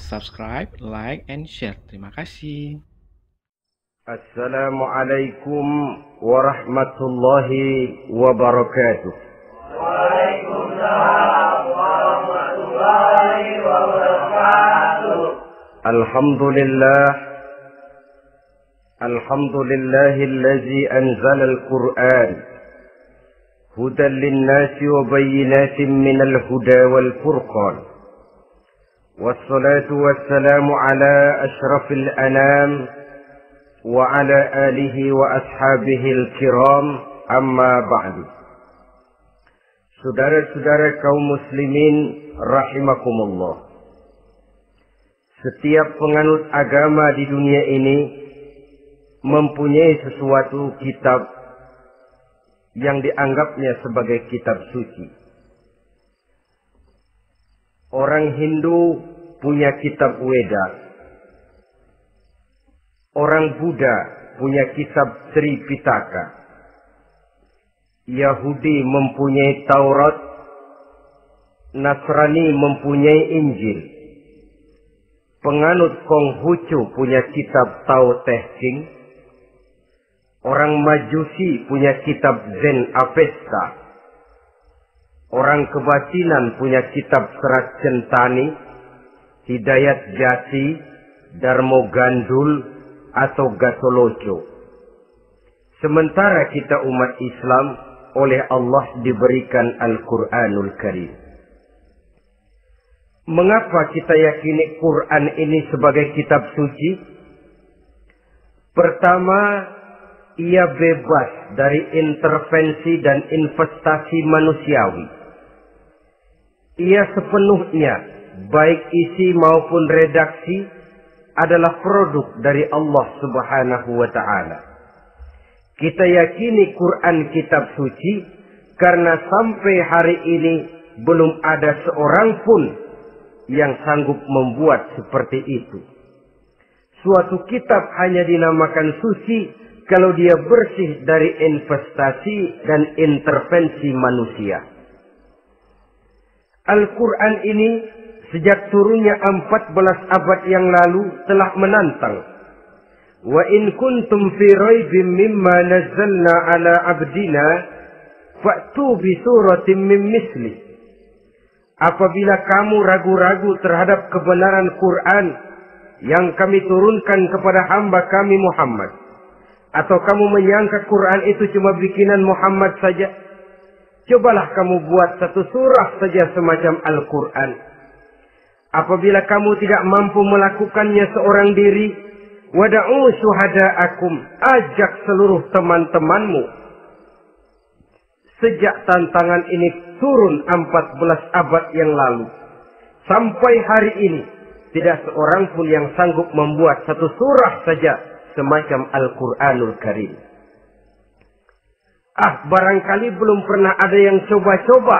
subscribe, like, and share. Terima kasih. Assalamualaikum warahmatullahi wabarakatuh. Waalaikumsalam warahmatullahi wabarakatuh. Alhamdulillahillazi anzala al-Qur'an hudan linnasi wa bayyinatin minal huda wal furqan. Wassalatu wassalamu ala ashrafil anam wa ala alihi wa ashabihil kiram, amma ba'du. Saudara-saudara kaum muslimin rahimakumullah. Setiap penganut agama di dunia ini mempunyai sesuatu kitab yang dianggapnya sebagai kitab suci. Orang Hindu punya kitab Weda. Orang Buddha punya kitab Tripitaka. Yahudi mempunyai Taurat. Nasrani mempunyai Injil. Penganut Konghucu punya kitab Tao Te Ching. Orang Majusi punya kitab Zen Avesta. Orang kebatinan punya kitab Serat Centani, Hidayat Jati, Darmo Gandul, atau Gatoloco. Sementara kita umat Islam oleh Allah diberikan Al-Quranul Karim. Mengapa kita yakini Quran ini sebagai kitab suci? Pertama, ia bebas dari intervensi dan investasi manusiawi. Ia sepenuhnya, baik isi maupun redaksi, adalah produk dari Allah Subhanahu wa Ta'ala. Kita yakini Quran kitab suci karena sampai hari ini belum ada seorang pun yang sanggup membuat seperti itu. Suatu kitab hanya dinamakan suci kalau dia bersih dari investasi dan intervensi manusia. Al-Quran ini sejak turunnya 14 abad yang lalu telah menantang. Wa in kuntum fi raibin mimma nazzalna ala abdina fa'tu bi suratin min misli. Apabila kamu ragu-ragu terhadap kebenaran Quran yang kami turunkan kepada hamba kami Muhammad, atau kamu menyangka Quran itu cuma bikinan Muhammad saja, cobalah kamu buat satu surah saja semacam Al-Quran. Apabila kamu tidak mampu melakukannya seorang diri, wada'u syuhada'akum, ajak seluruh teman-temanmu. Sejak tantangan ini turun 14 abad yang lalu, sampai hari ini, tidak seorang pun yang sanggup membuat satu surah saja semacam Al-Quranul Karim. Barangkali belum pernah ada yang coba-coba.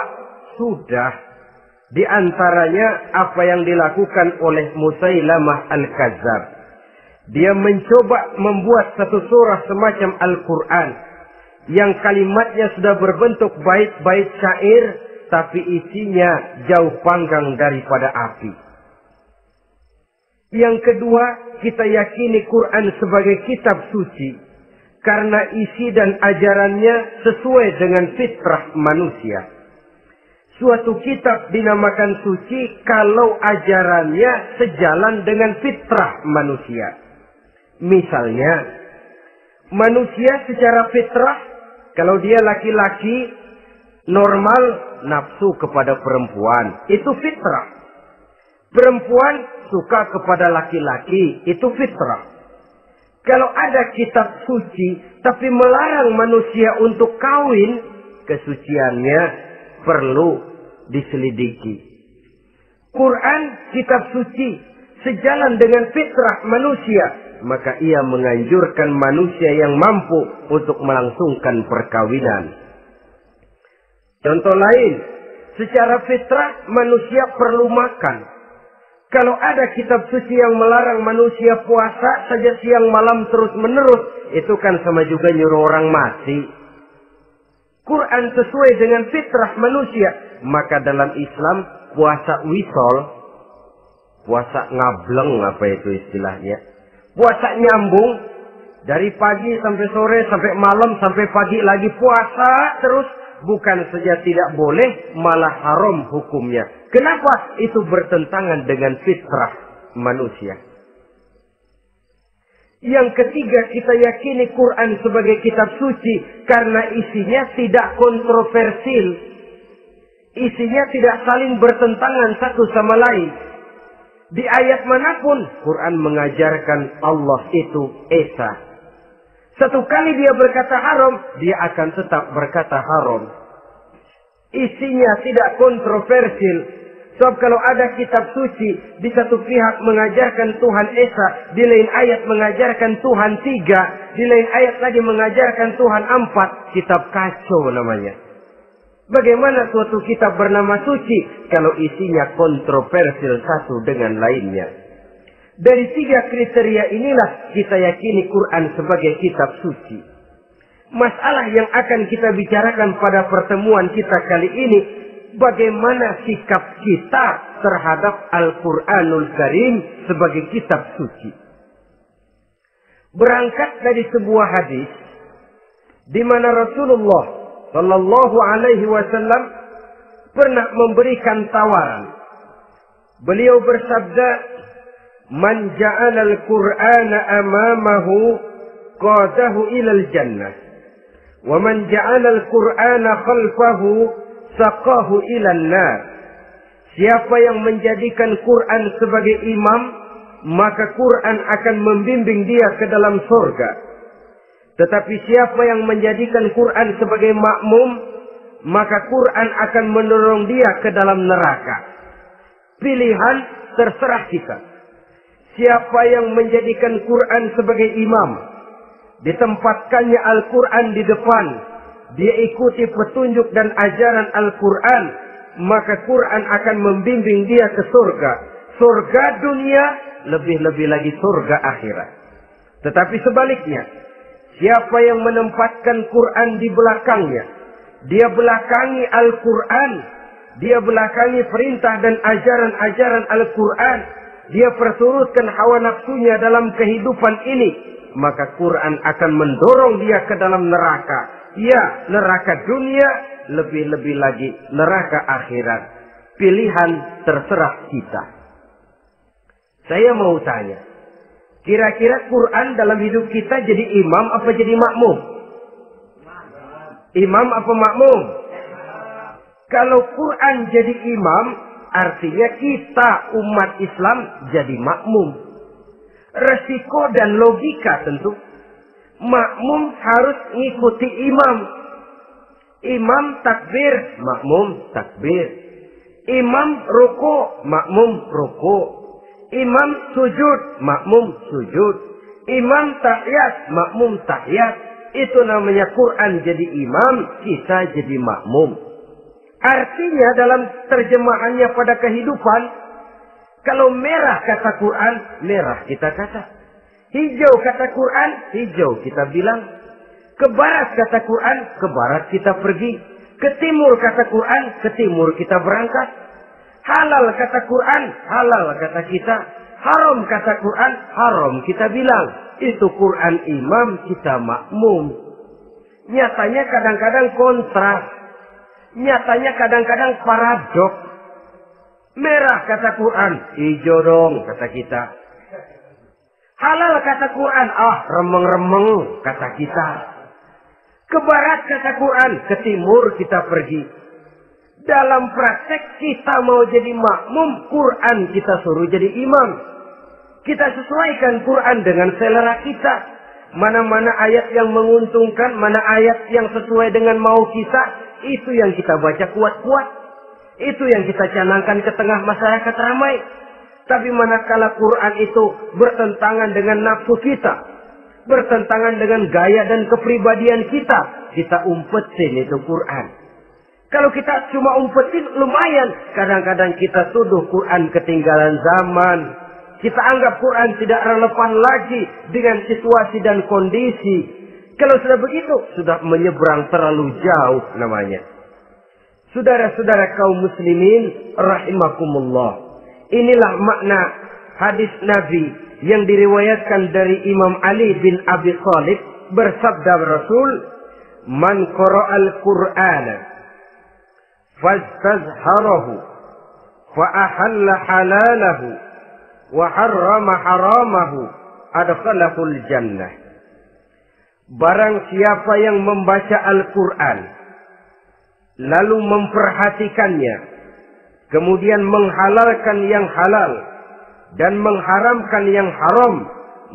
Sudah. Di antaranya apa yang dilakukan oleh Musailamah Al-Kazzab. Dia mencoba membuat satu surah semacam Al-Quran yang kalimatnya sudah berbentuk bait-bait syair, tapi isinya jauh panggang daripada api. Yang kedua, kita yakini Quran sebagai kitab suci karena isi dan ajarannya sesuai dengan fitrah manusia. Suatu kitab dinamakan suci kalau ajarannya sejalan dengan fitrah manusia. Misalnya, manusia secara fitrah, kalau dia laki-laki, normal nafsu kepada perempuan, itu fitrah. Perempuan suka kepada laki-laki, itu fitrah. Kalau ada kitab suci, tapi melarang manusia untuk kawin, kesuciannya perlu diselidiki. Quran kitab suci sejalan dengan fitrah manusia, maka ia menganjurkan manusia yang mampu untuk melangsungkan perkawinan. Contoh lain, secara fitrah manusia perlu makan. Kalau ada kitab suci yang melarang manusia puasa saja siang malam terus menerus, itu kan sama juga nyuruh orang mati. Quran sesuai dengan fitrah manusia. Maka dalam Islam puasa wisol, Puasa ngableng apa itu istilahnya. Puasa nyambung dari pagi sampai sore sampai malam sampai pagi lagi puasa terus. Bukan saja tidak boleh, malah haram hukumnya. Kenapa? Itu bertentangan dengan fitrah manusia. Yang ketiga, kita yakini Quran sebagai kitab suci karena isinya tidak kontroversial. Isinya tidak saling bertentangan satu sama lain. Di ayat manapun, Quran mengajarkan Allah itu Esa. Satu kali dia berkata haram, dia akan tetap berkata haram. Isinya tidak kontroversial. Sebab kalau ada kitab suci, di satu pihak mengajarkan Tuhan Esa, di lain ayat mengajarkan Tuhan 3, di lain ayat lagi mengajarkan Tuhan 4, kitab kacau namanya. Bagaimana suatu kitab bernama suci, kalau isinya kontroversial satu dengan lainnya? Dari 3 kriteria inilah kita yakini Quran sebagai kitab suci. Masalah yang akan kita bicarakan pada pertemuan kita kali ini, bagaimana sikap kita terhadap Al-Quranul Karim sebagai kitab suci. Berangkat dari sebuah hadis di mana Rasulullah Shallallahu Alaihi Wasallam pernah memberikan tawaran. Beliau bersabda, "Man ja'ala al-Qur'ana amamahu qadahu ilal jannah. Wa man ja'ala al-Qur'ana khalfahu saqahu ilan nar." Siapa yang menjadikan Quran sebagai imam, maka Quran akan membimbing dia ke dalam surga. Tetapi siapa yang menjadikan Quran sebagai makmum, maka Quran akan mendorong dia ke dalam neraka. Pilihan terserah kita. Siapa yang menjadikan Quran sebagai imam, ditempatkannya Al-Quran di depan, dia ikuti petunjuk dan ajaran Al-Quran, maka Quran akan membimbing dia ke surga. Surga dunia, lebih-lebih lagi surga akhirat. Tetapi sebaliknya, siapa yang menempatkan Quran di belakangnya, dia belakangi Al-Quran, dia belakangi perintah dan ajaran-ajaran Al-Quran, dia perturutkan hawa nafsunya dalam kehidupan ini, maka Quran akan mendorong dia ke dalam neraka. Ya, neraka dunia, lebih-lebih lagi neraka akhirat. Pilihan terserah kita. Saya mau tanya, kira-kira Quran dalam hidup kita jadi imam apa jadi makmum? Imam apa makmum? Kalau Quran jadi imam, artinya kita umat Islam jadi makmum. Resiko dan logika tentu. Makmum harus ngikuti imam. Imam takbir, makmum takbir. Imam ruku, makmum ruku. Imam sujud, makmum sujud. Imam tahiyat, makmum tahiyat. Itu namanya Quran jadi imam, kita jadi makmum. Artinya dalam terjemahannya pada kehidupan, kalau merah kata Quran, merah kita kata. Hijau kata Quran, hijau kita bilang. Ke barat kata Quran, ke barat kita pergi. Ke timur kata Quran, ke timur kita berangkat. Halal kata Quran, halal kata kita. Haram kata Quran, haram kita bilang. Itu Quran imam, kita makmum. Nyatanya kadang-kadang kontras. Nyatanya kadang-kadang paradok. Merah kata Quran, hijau dong kata kita. Halal kata Quran, remeng-remeng kata kita. Ke barat kata Quran, ke timur kita pergi. Dalam praktek kita mau jadi makmum, Quran kita suruh jadi imam. Kita sesuaikan Quran dengan selera kita. Mana-mana ayat yang menguntungkan, mana ayat yang sesuai dengan mau kita, itu yang kita baca kuat-kuat. Itu yang kita canangkan ke tengah masyarakat ramai. Tapi manakala Quran itu bertentangan dengan nafsu kita, bertentangan dengan gaya dan kepribadian kita, kita umpetin itu Quran. Kalau kita cuma umpetin lumayan, kadang-kadang kita tuduh Quran ketinggalan zaman. Kita anggap Quran tidak relevan lagi dengan situasi dan kondisi. Kalau sudah begitu, sudah menyeberang terlalu jauh namanya. Saudara-saudara kaum muslimin rahimakumullah. Inilah makna hadis Nabi yang diriwayatkan dari Imam Ali bin Abi Thalib, bersabda Rasul, "Man qara'al Qur'ana fastazharahu fa ahalla halalahu wa harrama haramahu adkhalahul jannah." Barang siapa yang membaca Al-Quran lalu memperhatikannya, kemudian menghalalkan yang halal dan mengharamkan yang haram,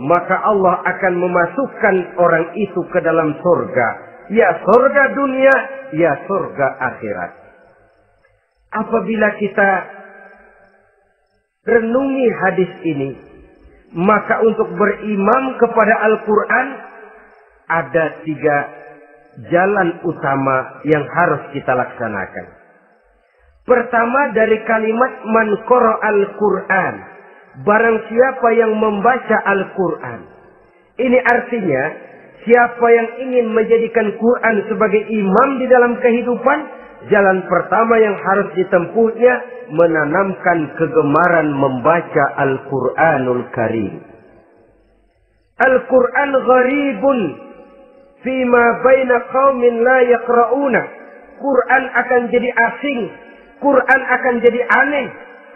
maka Allah akan memasukkan orang itu ke dalam surga. Ya surga dunia, ya surga akhirat. Apabila kita renungi hadis ini, maka untuk berimam kepada Al-Quran ada 3 jalan utama yang harus kita laksanakan. Pertama, dari kalimat man qara'al Qur'an, barang siapa yang membaca Al-Quran. Ini artinya siapa yang ingin menjadikan Quran sebagai imam di dalam kehidupan, jalan pertama yang harus ditempuhnya menanamkan kegemaran membaca Al-Quranul Karim. Al-Quran gharibun fima baina qaumin la yaqra'una. Quran akan jadi asing, Quran akan jadi aneh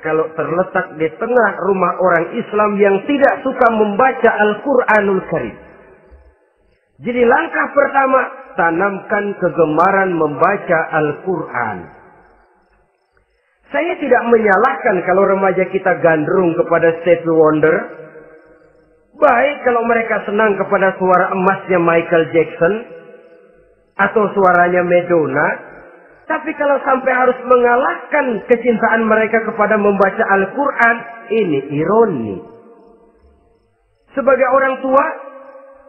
kalau terletak di tengah rumah orang Islam yang tidak suka membaca Al-Quranul Karim. Jadi langkah pertama, tanamkan kegemaran membaca Al-Quran. Saya tidak menyalahkan kalau remaja kita gandrung kepada Stevie Wonder. Baik kalau mereka senang kepada suara emasnya Michael Jackson atau suaranya Madonna. Tapi kalau sampai harus mengalahkan kecintaan mereka kepada membaca Al-Quran, ini ironi. Sebagai orang tua,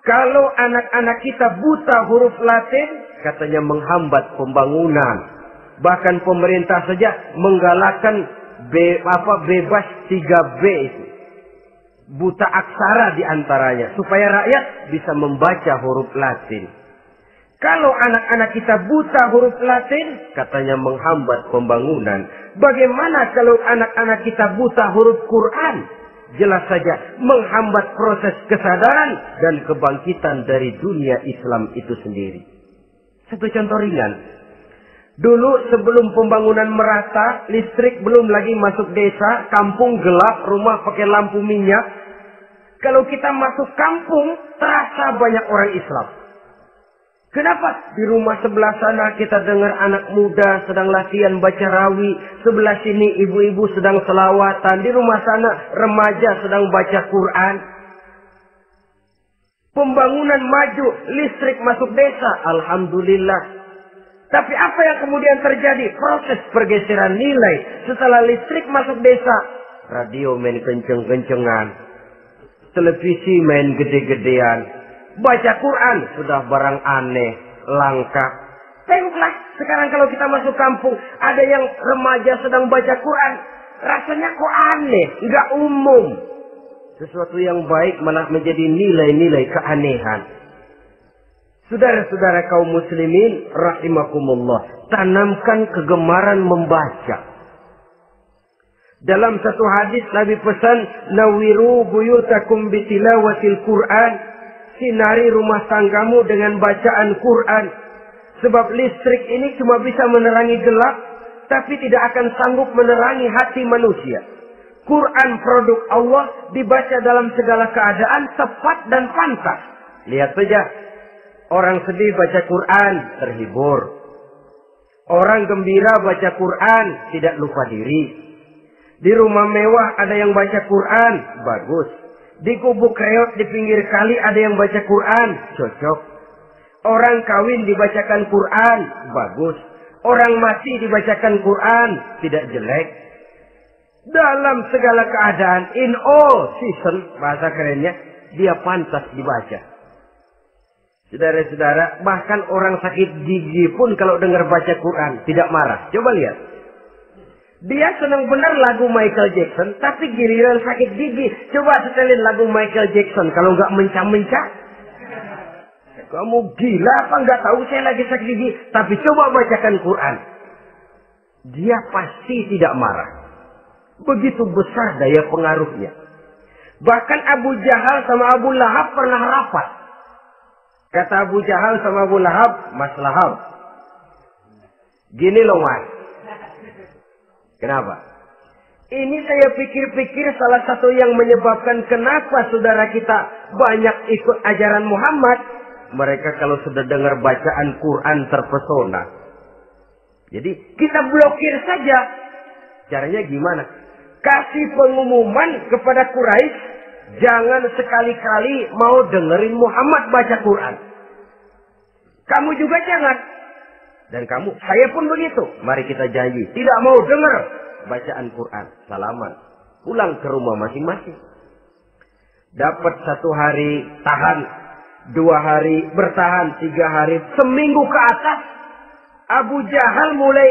kalau anak-anak kita buta huruf Latin, katanya menghambat pembangunan. Bahkan pemerintah saja menggalakkan bebas 3B itu. Buta aksara diantaranya, supaya rakyat bisa membaca huruf Latin. Kalau anak-anak kita buta huruf Latin, katanya menghambat pembangunan. Bagaimana kalau anak-anak kita buta huruf Quran? Jelas saja menghambat proses kesadaran dan kebangkitan dari dunia Islam itu sendiri. Satu contoh ringan. Dulu sebelum pembangunan merata, listrik belum lagi masuk desa, kampung gelap, rumah pakai lampu minyak. Kalau kita masuk kampung, terasa banyak orang Islam. Kenapa? Di rumah sebelah sana kita dengar anak muda sedang latihan baca rawi. Sebelah sini ibu-ibu sedang selawatan. Di rumah sana remaja sedang baca Quran. Pembangunan maju, listrik masuk desa. Alhamdulillah. Tapi apa yang kemudian terjadi? Proses pergeseran nilai. Setelah listrik masuk desa, radio main kenceng-kencengan. Televisi main gede-gedean. Baca Quran sudah barang aneh, langka. Tengoklah sekarang kalau kita masuk kampung, ada yang remaja sedang baca Quran. Rasanya kok aneh, nggak umum. Sesuatu yang baik malah menjadi nilai-nilai keanehan. Saudara-saudara kaum muslimin rahimakumullah, tanamkan kegemaran membaca. Dalam satu hadis Nabi pesan, nawiru buyutakum bitilawatil Quran. Sinari rumah tanggamu dengan bacaan Quran. Sebab listrik ini cuma bisa menerangi gelap, tapi tidak akan sanggup menerangi hati manusia. Quran produk Allah dibaca dalam segala keadaan, tepat dan pantas. Lihat saja, orang sedih baca Quran, terhibur. Orang gembira baca Quran, tidak lupa diri. Di rumah mewah ada yang baca Quran, bagus. Di gubuk reot di pinggir kali ada yang baca Quran, cocok. Orang kawin dibacakan Quran, bagus. Orang mati dibacakan Quran, tidak jelek. Dalam segala keadaan, in all season, bahasa kerennya, dia pantas dibaca. Saudara-saudara, bahkan orang sakit gigi pun kalau dengar baca Quran, tidak marah. Coba lihat. Dia senang benar lagu Michael Jackson, tapi giliran sakit gigi. Coba setelin lagu Michael Jackson, kalau nggak mencah-mencah. Kamu gila apa nggak tahu saya lagi sakit gigi? Tapi coba bacakan Quran. Dia pasti tidak marah. Begitu besar daya pengaruhnya. Bahkan Abu Jahal sama Abu Lahab pernah rapat. Kata Abu Jahal sama Abu Lahab, Mas Lahab, gini loh Mas. Kenapa? Ini saya pikir-pikir salah satu yang menyebabkan kenapa saudara kita banyak ikut ajaran Muhammad. Mereka kalau sudah dengar bacaan Quran terpesona. Jadi kita blokir saja. Caranya gimana? Kasih pengumuman kepada Quraisy, jangan sekali-kali mau dengerin Muhammad baca Quran. Kamu juga jangan. Dan kamu, saya pun begitu. Mari kita janji, tidak mau dengar bacaan Quran. Salaman. Pulang ke rumah masing-masing. Dapat 1 hari tahan, 2 hari bertahan, 3 hari, seminggu ke atas. Abu Jahal mulai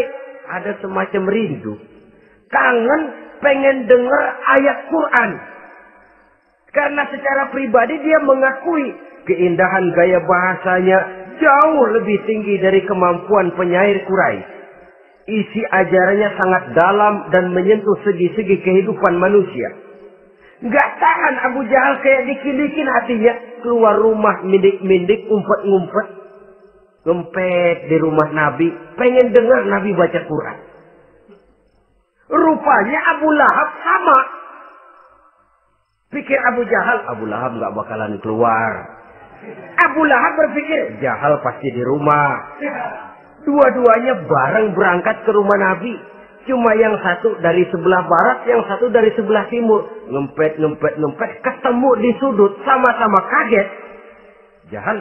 ada semacam rindu. Kangen pengen dengar ayat Quran. Karena secara pribadi dia mengakui keindahan gaya bahasanya jauh lebih tinggi dari kemampuan penyair Quraisy. Isi ajarannya sangat dalam dan menyentuh segi-segi kehidupan manusia. Nggak tahan Abu Jahal kayak dikit-dikit hatinya. Keluar rumah mindik-mindik, ngumpet-ngumpet. Ngempet di rumah Nabi. Pengen dengar Nabi baca Quran. Rupanya Abu Lahab sama. Pikir Abu Jahal, Abu Lahab nggak bakalan keluar. Abu Lahab berpikir, Jahal pasti di rumah. Dua-duanya bareng berangkat ke rumah Nabi. Cuma yang satu dari sebelah barat, yang satu dari sebelah timur. Ngempet, ketemu di sudut, sama-sama kaget. Jahal,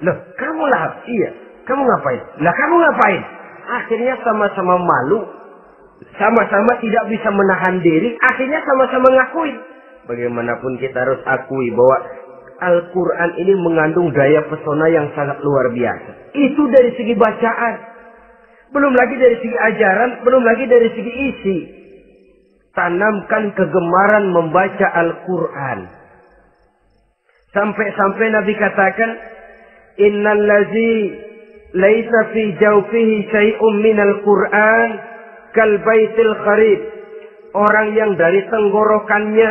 loh kamu Lahab? Iya, kamu ngapain? Lah kamu ngapain? Akhirnya sama-sama malu. Sama-sama tidak bisa menahan diri. Akhirnya sama-sama ngakuin. Bagaimanapun kita harus akui bahwa Al-Quran ini mengandung daya pesona yang sangat luar biasa. Itu dari segi bacaan. Belum lagi dari segi ajaran. Belum lagi dari segi isi. Tanamkan kegemaran membaca Al-Quran. Sampai-sampai Nabi katakan, Innal ladzi laisa fi jawfihi syai'un minal Quran kal baitil kharib. Orang yang dari tenggorokannya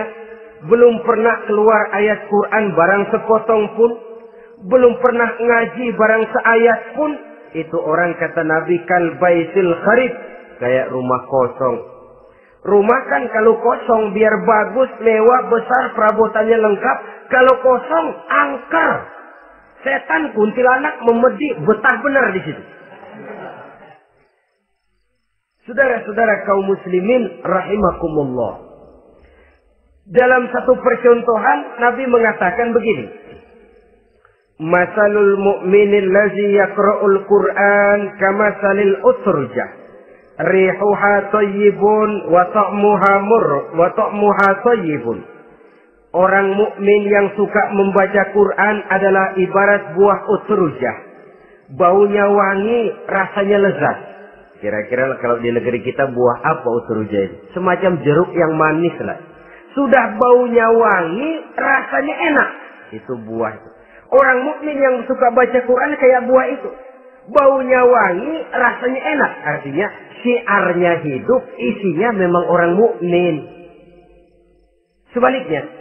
belum pernah keluar ayat Quran barang sepotong pun, belum pernah ngaji barang seayat pun, itu orang kata Nabi kal baitil kharib, kayak rumah kosong. Rumah kan kalau kosong biar bagus, mewah, besar, perabotannya lengkap. Kalau kosong angker. Setan kuntilanak memedi, betah benar di situ. Saudara-saudara kaum muslimin rahimakumullah. Dalam satu percontohan Nabi mengatakan begini. Masalul mu'minil ladzi yaqra'ul Qur'an kamasalil utrujah. Rihuha thayyibun wa ta'muha thayyibun. Orang mukmin yang suka membaca Quran adalah ibarat buah utrujah. Baunya wangi, rasanya lezat. Kira-kira kalau di negeri kita buah apa utrujah ini? Semacam jeruk yang manis lah. Sudah baunya wangi, rasanya enak. Itu buah. Orang mukmin yang suka baca Quran kayak buah itu. Baunya wangi, rasanya enak. Artinya syiarnya hidup, isinya memang orang mukmin. Sebaliknya,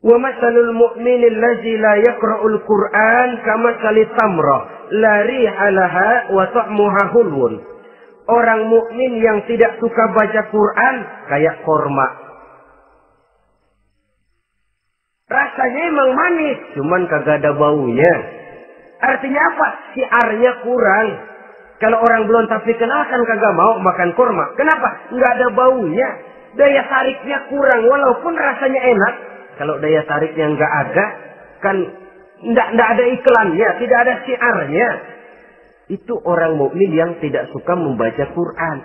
wa masalul mu'minil ladzi la yaqra'ul Qur'an kamasalit tamrah la riha laha wa ta'muha hulwun. Orang mukmin yang tidak suka baca Quran kayak korma. Rasanya emang manis, cuman kagak ada baunya. Artinya apa? Siarnya kurang. Kalau orang belum tapi kenal kan kagak mau makan kurma. Kenapa? Nggak ada baunya. Daya tariknya kurang, walaupun rasanya enak. Kalau daya tariknya nggak ada, kan nggak ada iklannya, tidak ada siarnya. Itu orang mukmin yang tidak suka membaca Quran.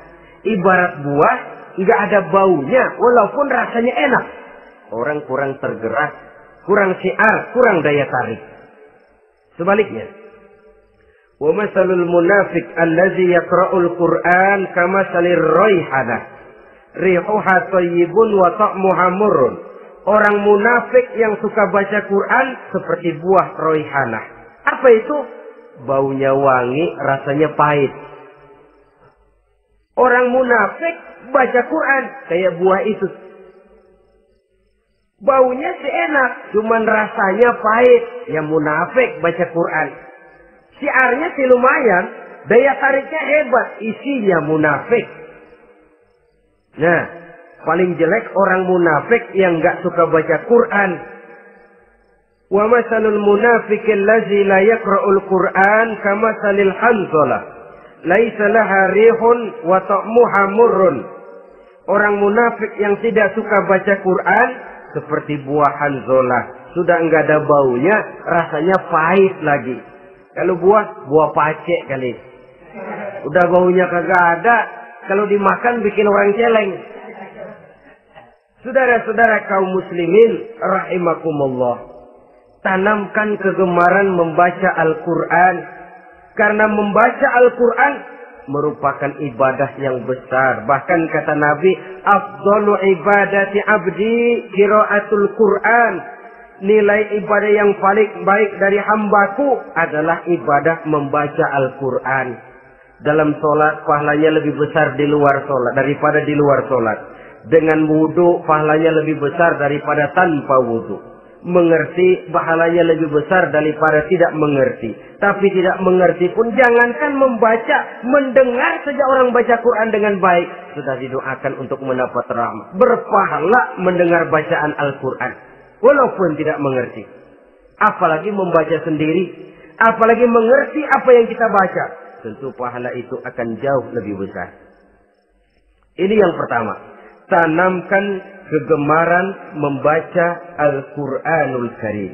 Ibarat buah, nggak ada baunya, walaupun rasanya enak. Orang kurang tergerak, kurang siar, kurang daya tarik. Sebaliknya, wa masalul munafiq allazi yaqra'ul Qur'an kamasalir raihanah. Rihuha thayyibun wa ta'muha murrun. Orang munafik yang suka baca Quran seperti buah raihanah. Apa itu? Baunya wangi, rasanya pahit. Orang munafik baca Quran kayak buah itu. Baunya sih enak, cuman rasanya pahit. Ya munafik baca Quran. Syiarnya sih lumayan, daya tariknya hebat, isinya munafik. Nah, paling jelek orang munafik yang nggak suka baca Quran. Wa masalul munafiqil ladzi la yaqra'ul Qur'an kamasalil hanzalah. Laisa laha rihun wa ta'muha murrun. Orang munafik yang tidak suka baca Quran seperti buah hanzalah. Sudah enggak ada baunya, rasanya pahit lagi. Kalau buah pacek kali. Udah baunya kagak ada, kalau dimakan bikin orang celeng. Saudara-saudara kaum muslimin rahimakumullah. Tanamkan kegemaran membaca Al-Qur'an. Karena membaca Al-Qur'an merupakan ibadah yang besar. Bahkan kata Nabi, afdalu ibadati abdi qiraatul Qur'an. Nilai ibadah yang paling baik dari hambaku adalah ibadah membaca Al-Qur'an. Dalam sholat pahalanya lebih besar di luar sholat daripada di luar sholat. Dengan wudu pahalanya lebih besar daripada tanpa wudu. Mengerti pahalanya lebih besar daripada tidak mengerti. Tapi tidak mengerti pun jangankan membaca, mendengar saja orang baca Quran dengan baik sudah didoakan untuk mendapat rahmat. Berpahala mendengar bacaan Al-Quran walaupun tidak mengerti. Apalagi membaca sendiri, apalagi mengerti apa yang kita baca. Tentu pahala itu akan jauh lebih besar. Ini yang pertama. Tanamkan kegemaran membaca Al-Quranul Karim.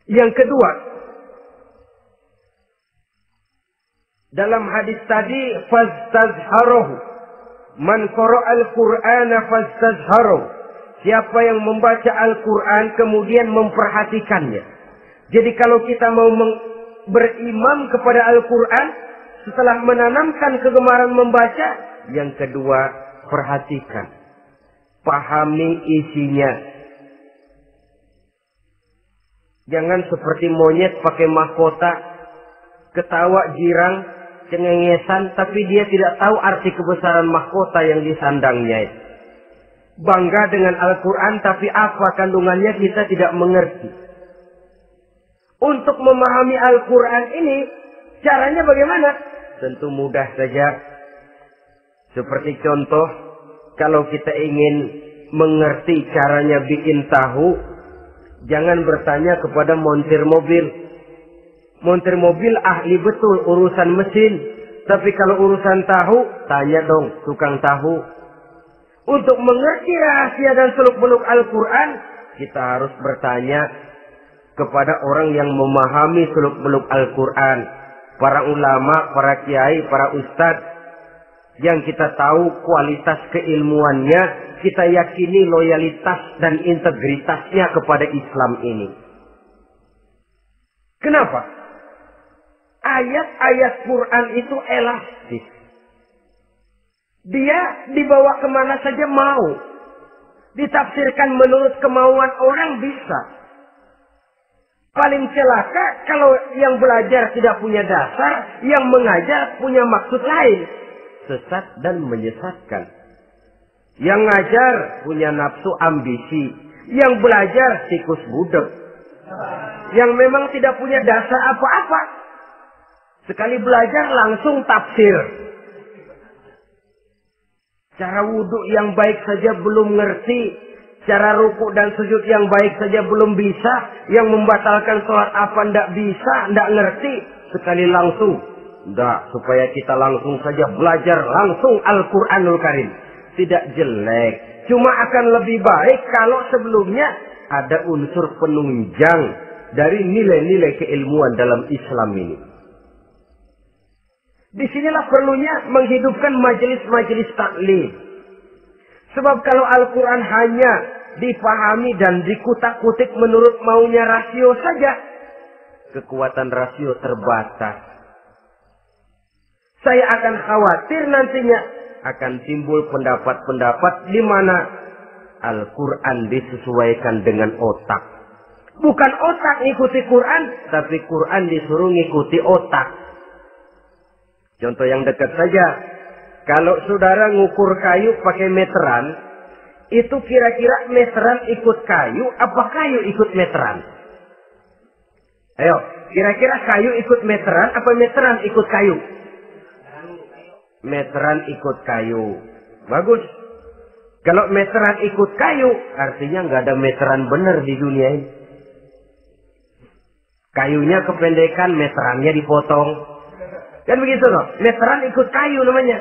Yang kedua, dalam hadis tadi, fastazharuhu. Man qara'al Qur'ana fastazharuhu. Siapa yang membaca Al-Quran kemudian memperhatikannya. Jadi kalau kita mau berimam kepada Al-Quran, setelah menanamkan kegemaran membaca, yang kedua, perhatikan, pahami isinya. Jangan seperti monyet pakai mahkota, ketawa girang, cengengesan, tapi dia tidak tahu arti kebesaran mahkota yang disandangnya. Bangga dengan Al-Quran, tapi apa kandungannya kita tidak mengerti. Untuk memahami Al-Quran ini, caranya bagaimana? Tentu mudah saja. Seperti contoh, kalau kita ingin mengerti caranya bikin tahu, jangan bertanya kepada montir mobil. Montir mobil ahli betul urusan mesin. Tapi kalau urusan tahu, tanya dong tukang tahu. Untuk mengerti rahasia dan seluk-beluk Al-Quran, kita harus bertanya kepada orang yang memahami seluk-beluk Al-Quran. Para ulama, para kiai, para ustadz. Yang kita tahu kualitas keilmuannya, kita yakini loyalitas dan integritasnya kepada Islam ini. Kenapa? Ayat-ayat Quran itu elastis. Dia dibawa kemana saja mau. Ditafsirkan menurut kemauan orang bisa. Paling celaka kalau yang belajar tidak punya dasar, yang mengajar punya maksud lain. Sesat dan menyesatkan. Yang ngajar punya nafsu ambisi. Yang belajar tikus budak. Yang memang tidak punya dasar apa-apa. Sekali belajar langsung tafsir. Cara wudhu yang baik saja belum ngerti. Cara ruku dan sujud yang baik saja belum bisa. Yang membatalkan sholat apa ndak bisa, ndak ngerti. Sekali langsung. Enggak, supaya kita langsung saja belajar langsung Al-Quranul Karim. Tidak jelek. Cuma akan lebih baik kalau sebelumnya ada unsur penunjang dari nilai-nilai keilmuan dalam Islam ini. Disinilah perlunya menghidupkan majelis-majelis taklim. Sebab kalau Al-Quran hanya dipahami dan dikutak-kutik menurut maunya rasio saja, kekuatan rasio terbatas. Saya akan khawatir nantinya akan timbul pendapat-pendapat di mana Al-Quran disesuaikan dengan otak. Bukan otak ngikuti Quran, tapi Quran disuruh ngikuti otak. Contoh yang dekat saja. Kalau saudara ngukur kayu pakai meteran, itu kira-kira meteran ikut kayu, apa kayu ikut meteran? Ayo, kira-kira kayu ikut meteran, apa meteran ikut kayu? Meteran ikut kayu. Bagus. Kalau meteran ikut kayu, artinya nggak ada meteran benar di dunia ini. Kayunya kependekan, meterannya dipotong. Kan begitu loh. Meteran ikut kayu namanya.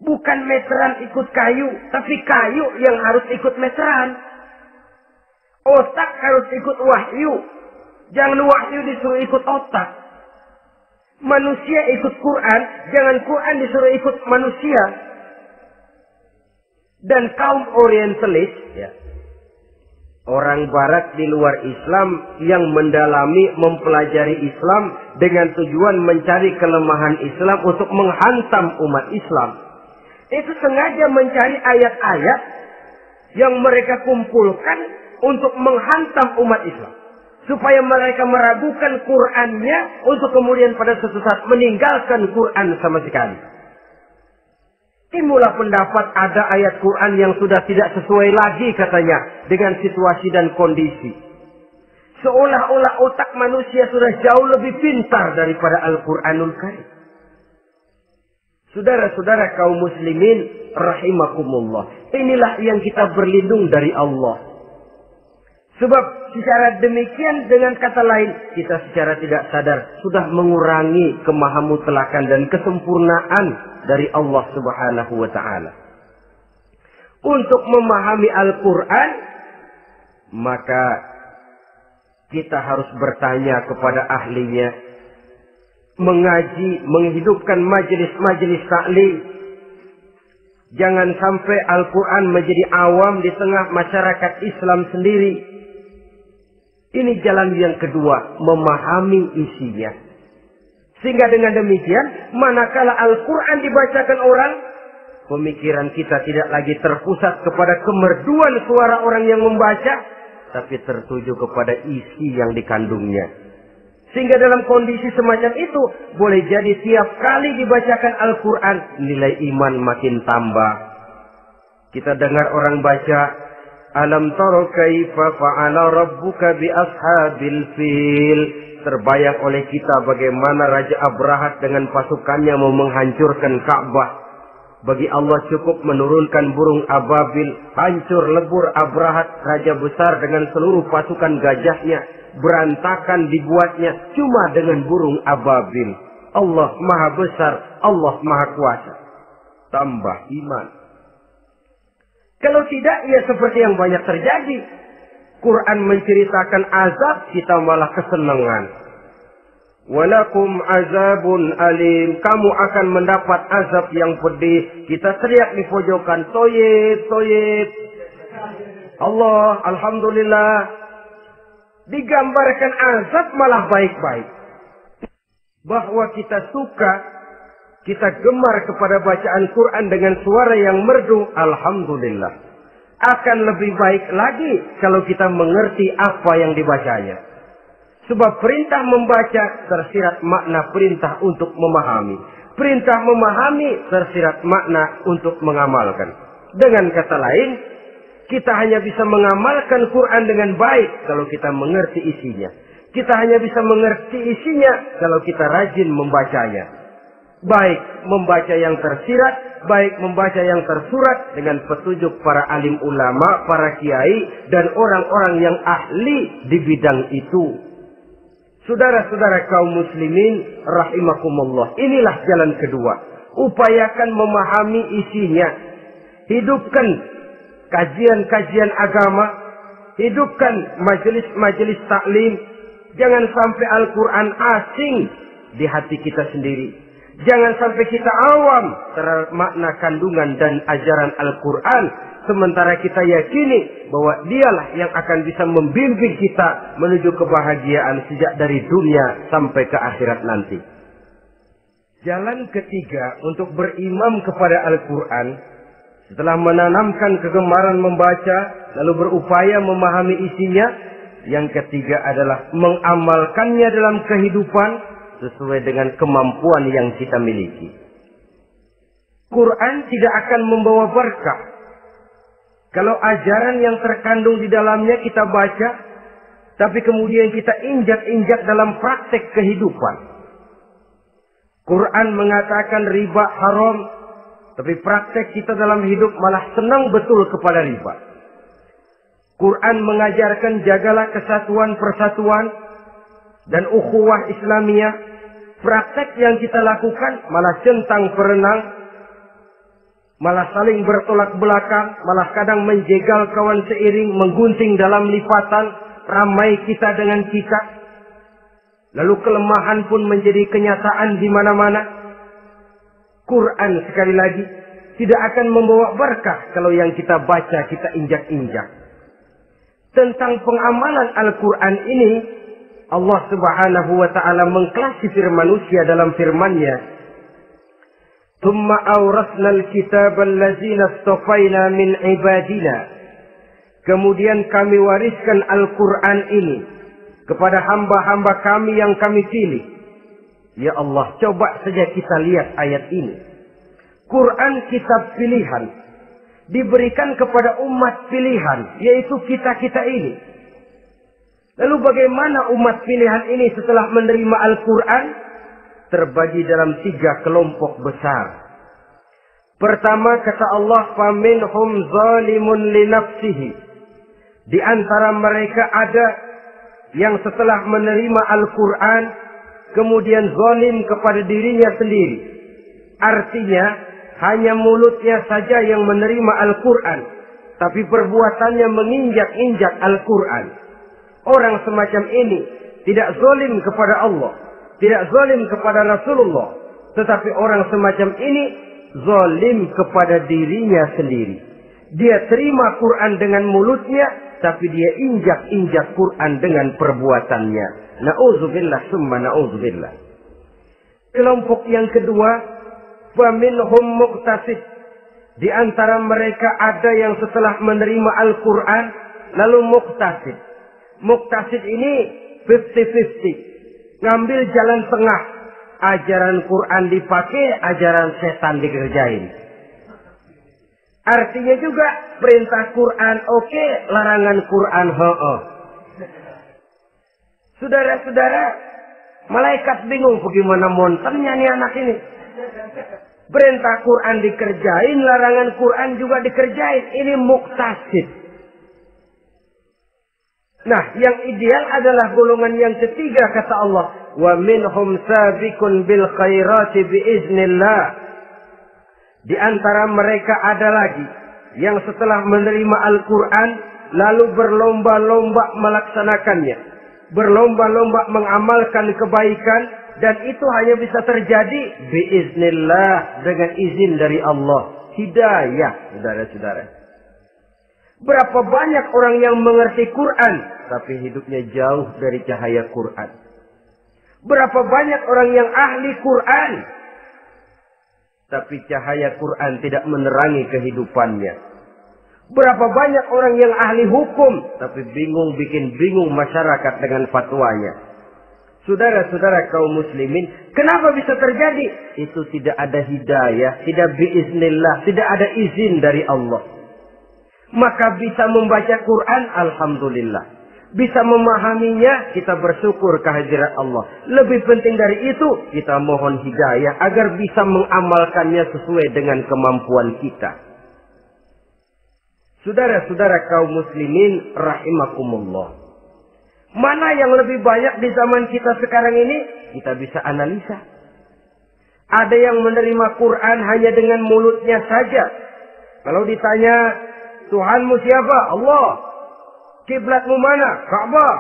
Bukan meteran ikut kayu, tapi kayu yang harus ikut meteran. Otak harus ikut wahyu. Jangan wahyu disuruh ikut otak. Manusia ikut Quran, jangan Quran disuruh ikut manusia. Dan kaum orientalis, ya, orang barat di luar Islam yang mendalami, mempelajari Islam dengan tujuan mencari kelemahan Islam untuk menghantam umat Islam. Itu sengaja mencari ayat-ayat yang mereka kumpulkan untuk menghantam umat Islam. Supaya mereka meragukan Qur'annya untuk kemudian pada suatu saat meninggalkan Qur'an sama sekali. Timbullah pendapat ada ayat Quran yang sudah tidak sesuai lagi katanya dengan situasi dan kondisi. Seolah-olah otak manusia sudah jauh lebih pintar daripada Al-Quranul Karim. Saudara-saudara kaum muslimin rahimakumullah. Inilah yang kita berlindung dari Allah. Sebab secara demikian dengan kata lain kita secara tidak sadar sudah mengurangi kemahamutlakan dan kesempurnaan dari Allah Subhanahu wa ta'ala. Untuk memahami Al-Quran, maka kita harus bertanya kepada ahlinya. Mengaji, menghidupkan majelis-majelis taklim. Jangan sampai Al-Quran menjadi awam di tengah masyarakat Islam sendiri. Ini jalan yang kedua, memahami isinya. Sehingga dengan demikian, manakala Al-Quran dibacakan orang, pemikiran kita tidak lagi terpusat kepada kemerduan suara orang yang membaca, tapi tertuju kepada isi yang dikandungnya. Sehingga dalam kondisi semacam itu, boleh jadi tiap kali dibacakan Al-Quran, nilai iman makin tambah. Kita dengar orang baca, Alam tara kaifa fa'ala rabbuka bi ashabil fil. Terbayang oleh kita bagaimana Raja Abrahat dengan pasukannya mau menghancurkan Ka'bah. Bagi Allah cukup menurunkan burung ababil. Hancur lebur Abrahat, raja besar dengan seluruh pasukan gajahnya. Berantakan dibuatnya cuma dengan burung ababil. Allah maha besar, Allah maha kuasa. Tambah iman. Kalau tidak, ya seperti yang banyak terjadi. Quran menceritakan azab, kita malah kesenangan. Walakum azabun alim. Kamu akan mendapat azab yang pedih. Kita teriak di pojokan, toyib, toyib. Allah, alhamdulillah. Digambarkan azab malah baik-baik. Bahwa kita suka, kita gemar kepada bacaan Quran dengan suara yang merdu, alhamdulillah. Akan lebih baik lagi kalau kita mengerti apa yang dibacanya. Sebab perintah membaca tersirat makna perintah untuk memahami. Perintah memahami tersirat makna untuk mengamalkan. Dengan kata lain, kita hanya bisa mengamalkan Quran dengan baik kalau kita mengerti isinya. Kita hanya bisa mengerti isinya kalau kita rajin membacanya. Baik membaca yang tersirat, baik membaca yang tersurat dengan petunjuk para alim ulama, para kiai, dan orang-orang yang ahli di bidang itu. Saudara-saudara kaum muslimin rahimakumullah. Inilah jalan kedua. Upayakan memahami isinya. Hidupkan kajian-kajian agama. Hidupkan majelis-majelis taklim. Jangan sampai Al-Quran asing di hati kita sendiri. Jangan sampai kita awam terhadap makna kandungan dan ajaran Al-Quran. Sementara kita yakini bahwa dialah yang akan bisa membimbing kita menuju kebahagiaan sejak dari dunia sampai ke akhirat nanti. Jalan ketiga untuk berimam kepada Al-Quran. Setelah menanamkan kegemaran membaca, lalu berupaya memahami isinya. Yang ketiga adalah mengamalkannya dalam kehidupan sesuai dengan kemampuan yang kita miliki. Quran tidak akan membawa berkah Kalau ajaran yang terkandung di dalamnya kita baca, tapi kemudian kita injak-injak dalam praktek kehidupan. Quran mengatakan riba haram, tapi praktek kita dalam hidup malah senang betul kepada riba. Quran mengajarkan jagalah kesatuan persatuan dan ukhuwah Islamiyah. Praktek yang kita lakukan malah centang perenang, malah saling bertolak belakang, malah kadang menjegal kawan seiring, menggunting dalam lipatan, ramai kita dengan kita. Lalu kelemahan pun menjadi kenyataan di mana-mana. Quran sekali lagi tidak akan membawa berkah kalau yang kita baca kita injak-injak. Tentang pengamalan Al-Quran ini, Allah Subhanahu wa ta'ala mengklasifikasi manusia dalam firman-Nya. Tsumma awrasna al-kitaba allazina istafaina min ibadina. Kemudian kami wariskan Al-Quran ini kepada hamba-hamba kami yang kami pilih. Ya Allah, coba saja kita lihat ayat ini. Quran kitab pilihan. Diberikan kepada umat pilihan, yaitu kita-kita ini. Lalu bagaimana umat pilihan ini setelah menerima Al-Quran? Terbagi dalam 3 kelompok besar. Pertama kata Allah, فَمِنْهُمْ ظَالِمٌ لِنَفْسِهِ. Di antara mereka ada yang setelah menerima Al-Quran, kemudian zalim kepada dirinya sendiri. Artinya, hanya mulutnya saja yang menerima Al-Quran, tapi perbuatannya menginjak-injak Al-Quran. Orang semacam ini tidak zalim kepada Allah, tidak zalim kepada Rasulullah, tetapi orang semacam ini zalim kepada dirinya sendiri. Dia terima Quran dengan mulutnya, tapi dia injak-injak Quran dengan perbuatannya. Na'udzubillah summa na'udzubillah. Kelompok yang kedua, faminhum muqtasid. Di antara mereka ada yang setelah menerima Al-Quran lalu muqtasid. Muqtasid ini 50-50. Ngambil jalan tengah. Ajaran Quran dipakai, ajaran setan dikerjain. Artinya juga perintah Quran oke, larangan Quran ho-oh. Saudara-saudara, malaikat bingung bagaimana monternya nih anak ini. Perintah Quran dikerjain, larangan Quran juga dikerjain. Ini muqtasid. Nah, yang ideal adalah golongan yang ketiga kata Allah, wa minhum sabiqun bil khairati biiznillah. Di antara mereka ada lagi yang setelah menerima Al-Quran lalu berlomba-lomba melaksanakannya, berlomba-lomba mengamalkan kebaikan. Dan itu hanya bisa terjadi biiznillah, dengan izin dari Allah. Hidayah, saudara-saudara. Berapa banyak orang yang mengerti Quran, tapi hidupnya jauh dari cahaya Quran. Berapa banyak orang yang ahli Quran, tapi cahaya Quran tidak menerangi kehidupannya. Berapa banyak orang yang ahli hukum, tapi bikin bingung masyarakat dengan fatwanya. Saudara-saudara kaum muslimin, kenapa bisa terjadi? Itu tidak ada hidayah, tidak biiznillah, tidak ada izin dari Allah. Maka bisa membaca Quran, alhamdulillah. Bisa memahaminya, kita bersyukur kehadirat Allah. Lebih penting dari itu, kita mohon hidayah agar bisa mengamalkannya sesuai dengan kemampuan kita. Saudara-saudara kaum muslimin rahimakumullah. Mana yang lebih banyak di zaman kita sekarang ini? Kita bisa analisa. Ada yang menerima Quran hanya dengan mulutnya saja. Kalau ditanya, Tuhanmu siapa? Allah. Kiblatmu mana? Ka'bah.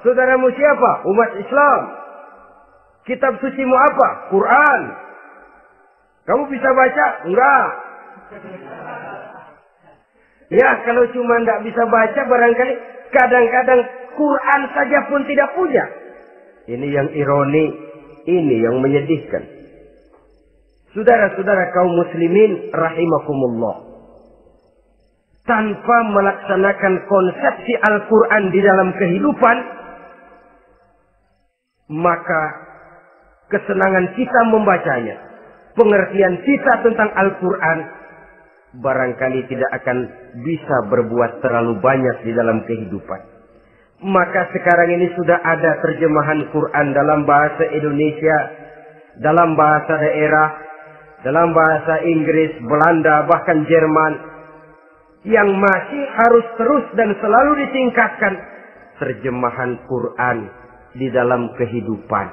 Saudaramu siapa? Umat Islam. Kitab sucimu apa? Quran. Kamu bisa baca? Enggak. Ya, kalau cuma enggak bisa baca, barangkali kadang-kadang Quran saja pun tidak punya. Ini yang ironi, ini yang menyedihkan. Saudara-saudara kaum muslimin rahimakumullah. Tanpa melaksanakan konsepsi Al-Quran di dalam kehidupan, maka kesenangan kita membacanya, pengertian kita tentang Al-Quran, barangkali tidak akan bisa berbuat terlalu banyak di dalam kehidupan. Maka sekarang ini sudah ada terjemahan Quran dalam bahasa Indonesia, dalam bahasa daerah, dalam bahasa Inggris, Belanda, bahkan Jerman, yang masih harus terus dan selalu ditingkatkan terjemahan Quran di dalam kehidupan.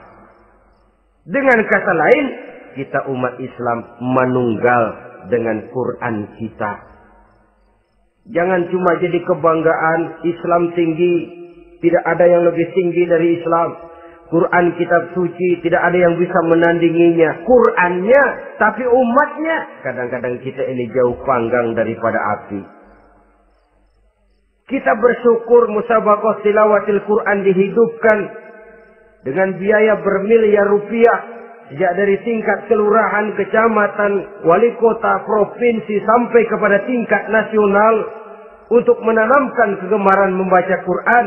Dengan kata lain, kita umat Islam menunggal dengan Quran kita. Jangan cuma jadi kebanggaan Islam tinggi, tidak ada yang lebih tinggi dari Islam. Quran kitab suci, tidak ada yang bisa menandinginya. Qurannya, tapi umatnya, kadang-kadang kita ini jauh panggang daripada api. Kita bersyukur musabaqah tilawatil Quran dihidupkan dengan biaya bermiliar rupiah. Sejak dari tingkat kelurahan, kecamatan, wali kota, provinsi, sampai kepada tingkat nasional. Untuk menanamkan kegemaran membaca Quran.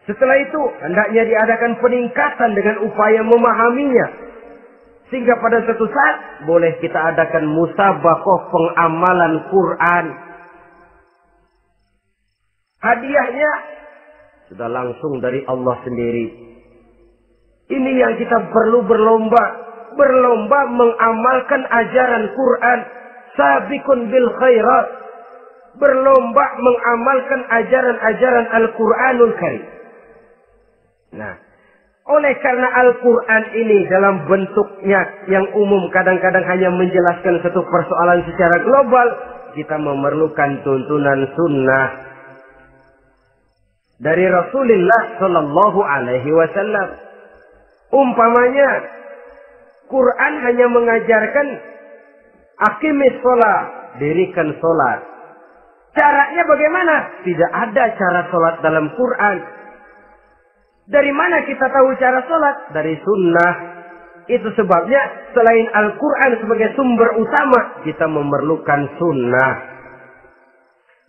Setelah itu, hendaknya diadakan peningkatan dengan upaya memahaminya. Sehingga pada suatu saat, boleh kita adakan musabaqah pengamalan Quran. Hadiahnya, sudah langsung dari Allah sendiri. Ini yang kita perlu berlomba. Berlomba mengamalkan ajaran Quran. Sabiqun bil khairat. Berlomba mengamalkan ajaran-ajaran Al-Quranul Karim. Nah, oleh karena Al-Quran ini dalam bentuknya yang umum kadang-kadang hanya menjelaskan satu persoalan secara global, kita memerlukan tuntunan sunnah dari Rasulullah Sallallahu Alaihi Wasallam. Umpamanya, Quran hanya mengajarkan aqimis sholat, dirikan sholat. Caranya bagaimana? Tidak ada cara sholat dalam Quran. Dari mana kita tahu cara sholat? Dari sunnah. Itu sebabnya selain Al-Quran sebagai sumber utama, kita memerlukan sunnah.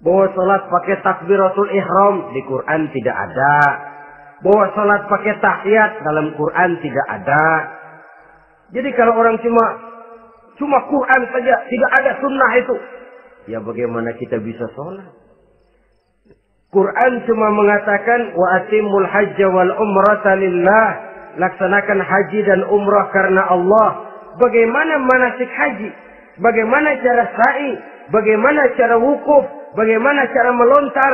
Bahwa sholat pakai takbiratul ihram di Quran tidak ada. Bahwa sholat pakai tahiyat dalam Quran tidak ada. Jadi kalau orang cuma Quran saja, tidak ada sunnah itu, ya bagaimana kita bisa sholat? Quran cuma mengatakan wa atimul hajja wal umrata lillah, laksanakan haji dan umrah karena Allah. Bagaimana manasik haji? Bagaimana cara sa'i? Bagaimana cara wukuf? Bagaimana cara melontar?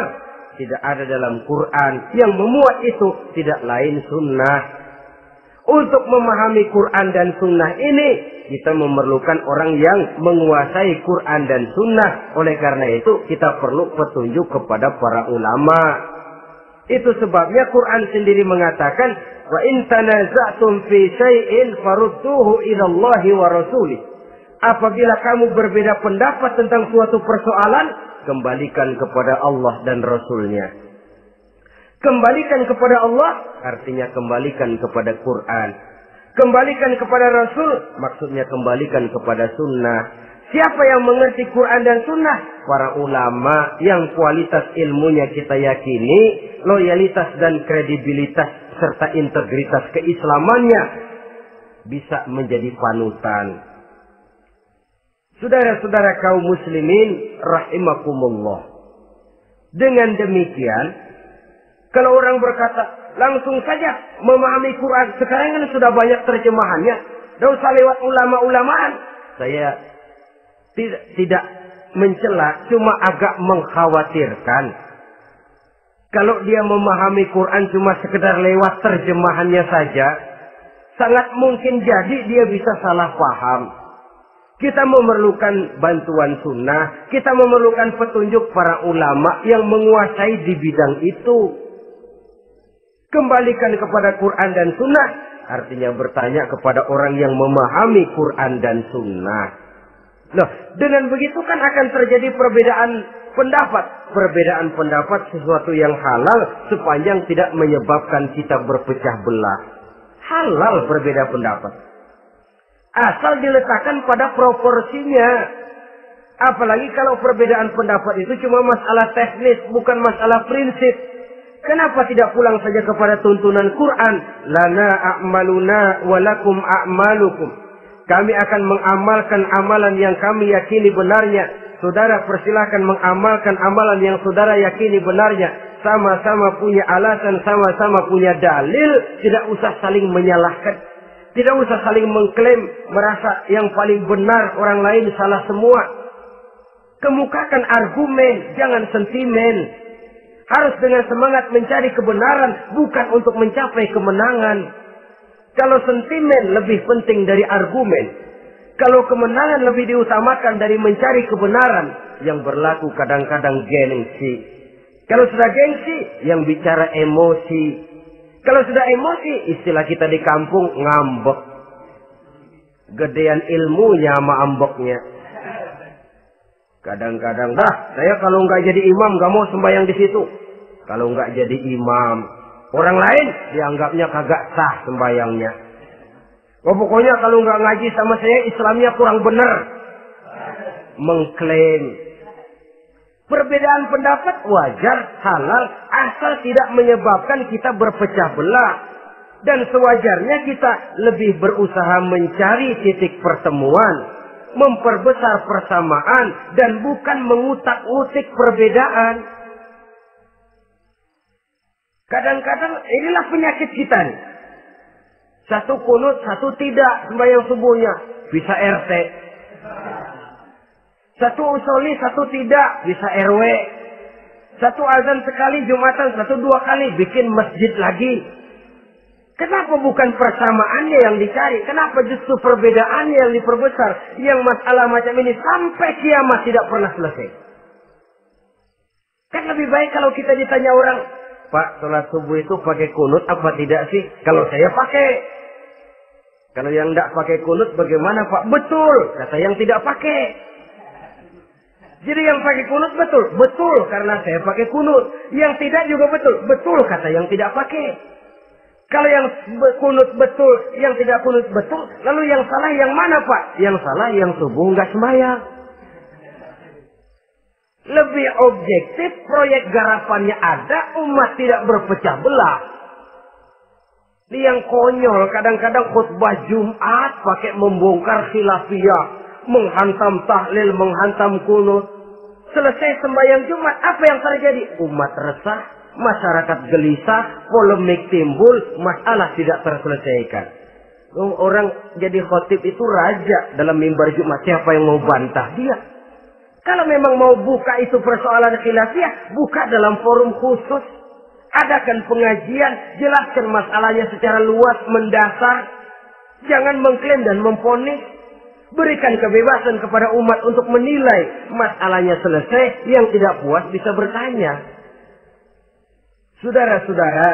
Tidak ada dalam Quran. Yang memuat itu tidak lain sunnah. Untuk memahami Quran dan sunnah ini, kita memerlukan orang yang menguasai Quran dan sunnah. Oleh karena itu, kita perlu petunjuk kepada para ulama. Itu sebabnya Quran sendiri mengatakan, wa in tanaza'tum fi syai'in farudduhu ila Allah wa rasulih. Apabila kamu berbeda pendapat tentang suatu persoalan, kembalikan kepada Allah dan Rasulnya. Kembalikan kepada Allah, artinya kembalikan kepada Quran. Kembalikan kepada Rasul, maksudnya kembalikan kepada sunnah. Siapa yang mengerti Quran dan sunnah? Para ulama yang kualitas ilmunya kita yakini, loyalitas dan kredibilitas serta integritas keislamannya bisa menjadi panutan. Saudara-saudara kaum muslimin rahimakumullah. Dengan demikian, kalau orang berkata, langsung saja memahami Quran. Sekarang kan sudah banyak terjemahannya. Tidak usah lewat ulama-ulamaan. Saya tidak mencela, cuma agak mengkhawatirkan. Kalau dia memahami Quran cuma sekedar lewat terjemahannya saja, sangat mungkin jadi dia bisa salah paham. Kita memerlukan bantuan sunnah. Kita memerlukan petunjuk para ulama yang menguasai di bidang itu. Kembalikan kepada Quran dan sunnah, artinya bertanya kepada orang yang memahami Quran dan sunnah. Loh, dengan begitu kan akan terjadi perbedaan pendapat. Perbedaan pendapat sesuatu yang halal sepanjang tidak menyebabkan kita berpecah belah. Halal berbeda pendapat. Asal diletakkan pada proporsinya. Apalagi kalau perbedaan pendapat itu cuma masalah teknis, bukan masalah prinsip. Kenapa tidak pulang saja kepada tuntunan Quran? Lana a'maluna walakum a'malukum. Kami akan mengamalkan amalan yang kami yakini benarnya. Saudara persilahkan mengamalkan amalan yang saudara yakini benarnya. Sama-sama punya alasan, sama-sama punya dalil. Tidak usah saling menyalahkan. Tidak usah saling mengklaim, merasa yang paling benar, orang lain salah semua. Kemukakan argumen, jangan sentimen. Harus dengan semangat mencari kebenaran, bukan untuk mencapai kemenangan. Kalau sentimen lebih penting dari argumen. Kalau kemenangan lebih diutamakan dari mencari kebenaran, yang berlaku kadang-kadang gengsi. Kalau sudah gengsi, yang bicara emosi. Kalau sudah emosi, istilah kita di kampung, ngambek. Gedean ilmunya sama ambeknya. Kadang-kadang, saya kalau nggak jadi imam, nggak mau sembahyang di situ. Kalau nggak jadi imam, orang lain dianggapnya kagak sah sembahyangnya. Pokoknya kalau nggak ngaji sama saya, Islamnya kurang benar. Mengklaim. Perbedaan pendapat wajar, halal, asal tidak menyebabkan kita berpecah belah. Dan sewajarnya kita lebih berusaha mencari titik pertemuan, memperbesar persamaan, dan bukan mengutak-utik perbedaan. Kadang-kadang inilah penyakit kita nih. Satu kunut, satu tidak sembahyang subuhnya. Bisa RT. Satu usoli, satu tidak. Bisa RW. Satu azan sekali Jumatan, satu dua kali. Bikin masjid lagi. Kenapa bukan persamaannya yang dicari? Kenapa justru perbedaannya yang diperbesar? Yang masalah macam ini sampai kiamat tidak pernah selesai. Kan lebih baik kalau kita ditanya orang, Pak, sholat subuh itu pakai kunut apa tidak sih? Kalau saya pakai. Kalau yang tidak pakai kunut bagaimana Pak? Betul, kata yang tidak pakai. Jadi yang pakai kunut betul. Betul karena saya pakai kunut. Yang tidak juga betul. Betul kata yang tidak pakai. Kalau yang kunut betul, yang tidak kunut betul. Lalu yang salah yang mana Pak? Yang salah yang subuh nggak sembahyang. Lebih objektif, proyek garapannya ada, umat tidak berpecah belah. Ini yang konyol, kadang-kadang khutbah Jumat pakai membongkar khilafiyah, menghantam tahlil, menghantam kunut. Selesai sembahyang Jumat, apa yang terjadi? Umat resah, masyarakat gelisah, polemik timbul, masalah tidak terselesaikan. Orang jadi khotib itu raja dalam mimbar Jumat, siapa yang mau bantah dia? Kalau memang mau buka itu persoalan khilafiyah, buka dalam forum khusus. Adakan pengajian, jelaskan masalahnya secara luas, mendasar. Jangan mengklaim dan memponis. Berikan kebebasan kepada umat untuk menilai masalahnya selesai. Yang tidak puas bisa bertanya. Saudara-saudara,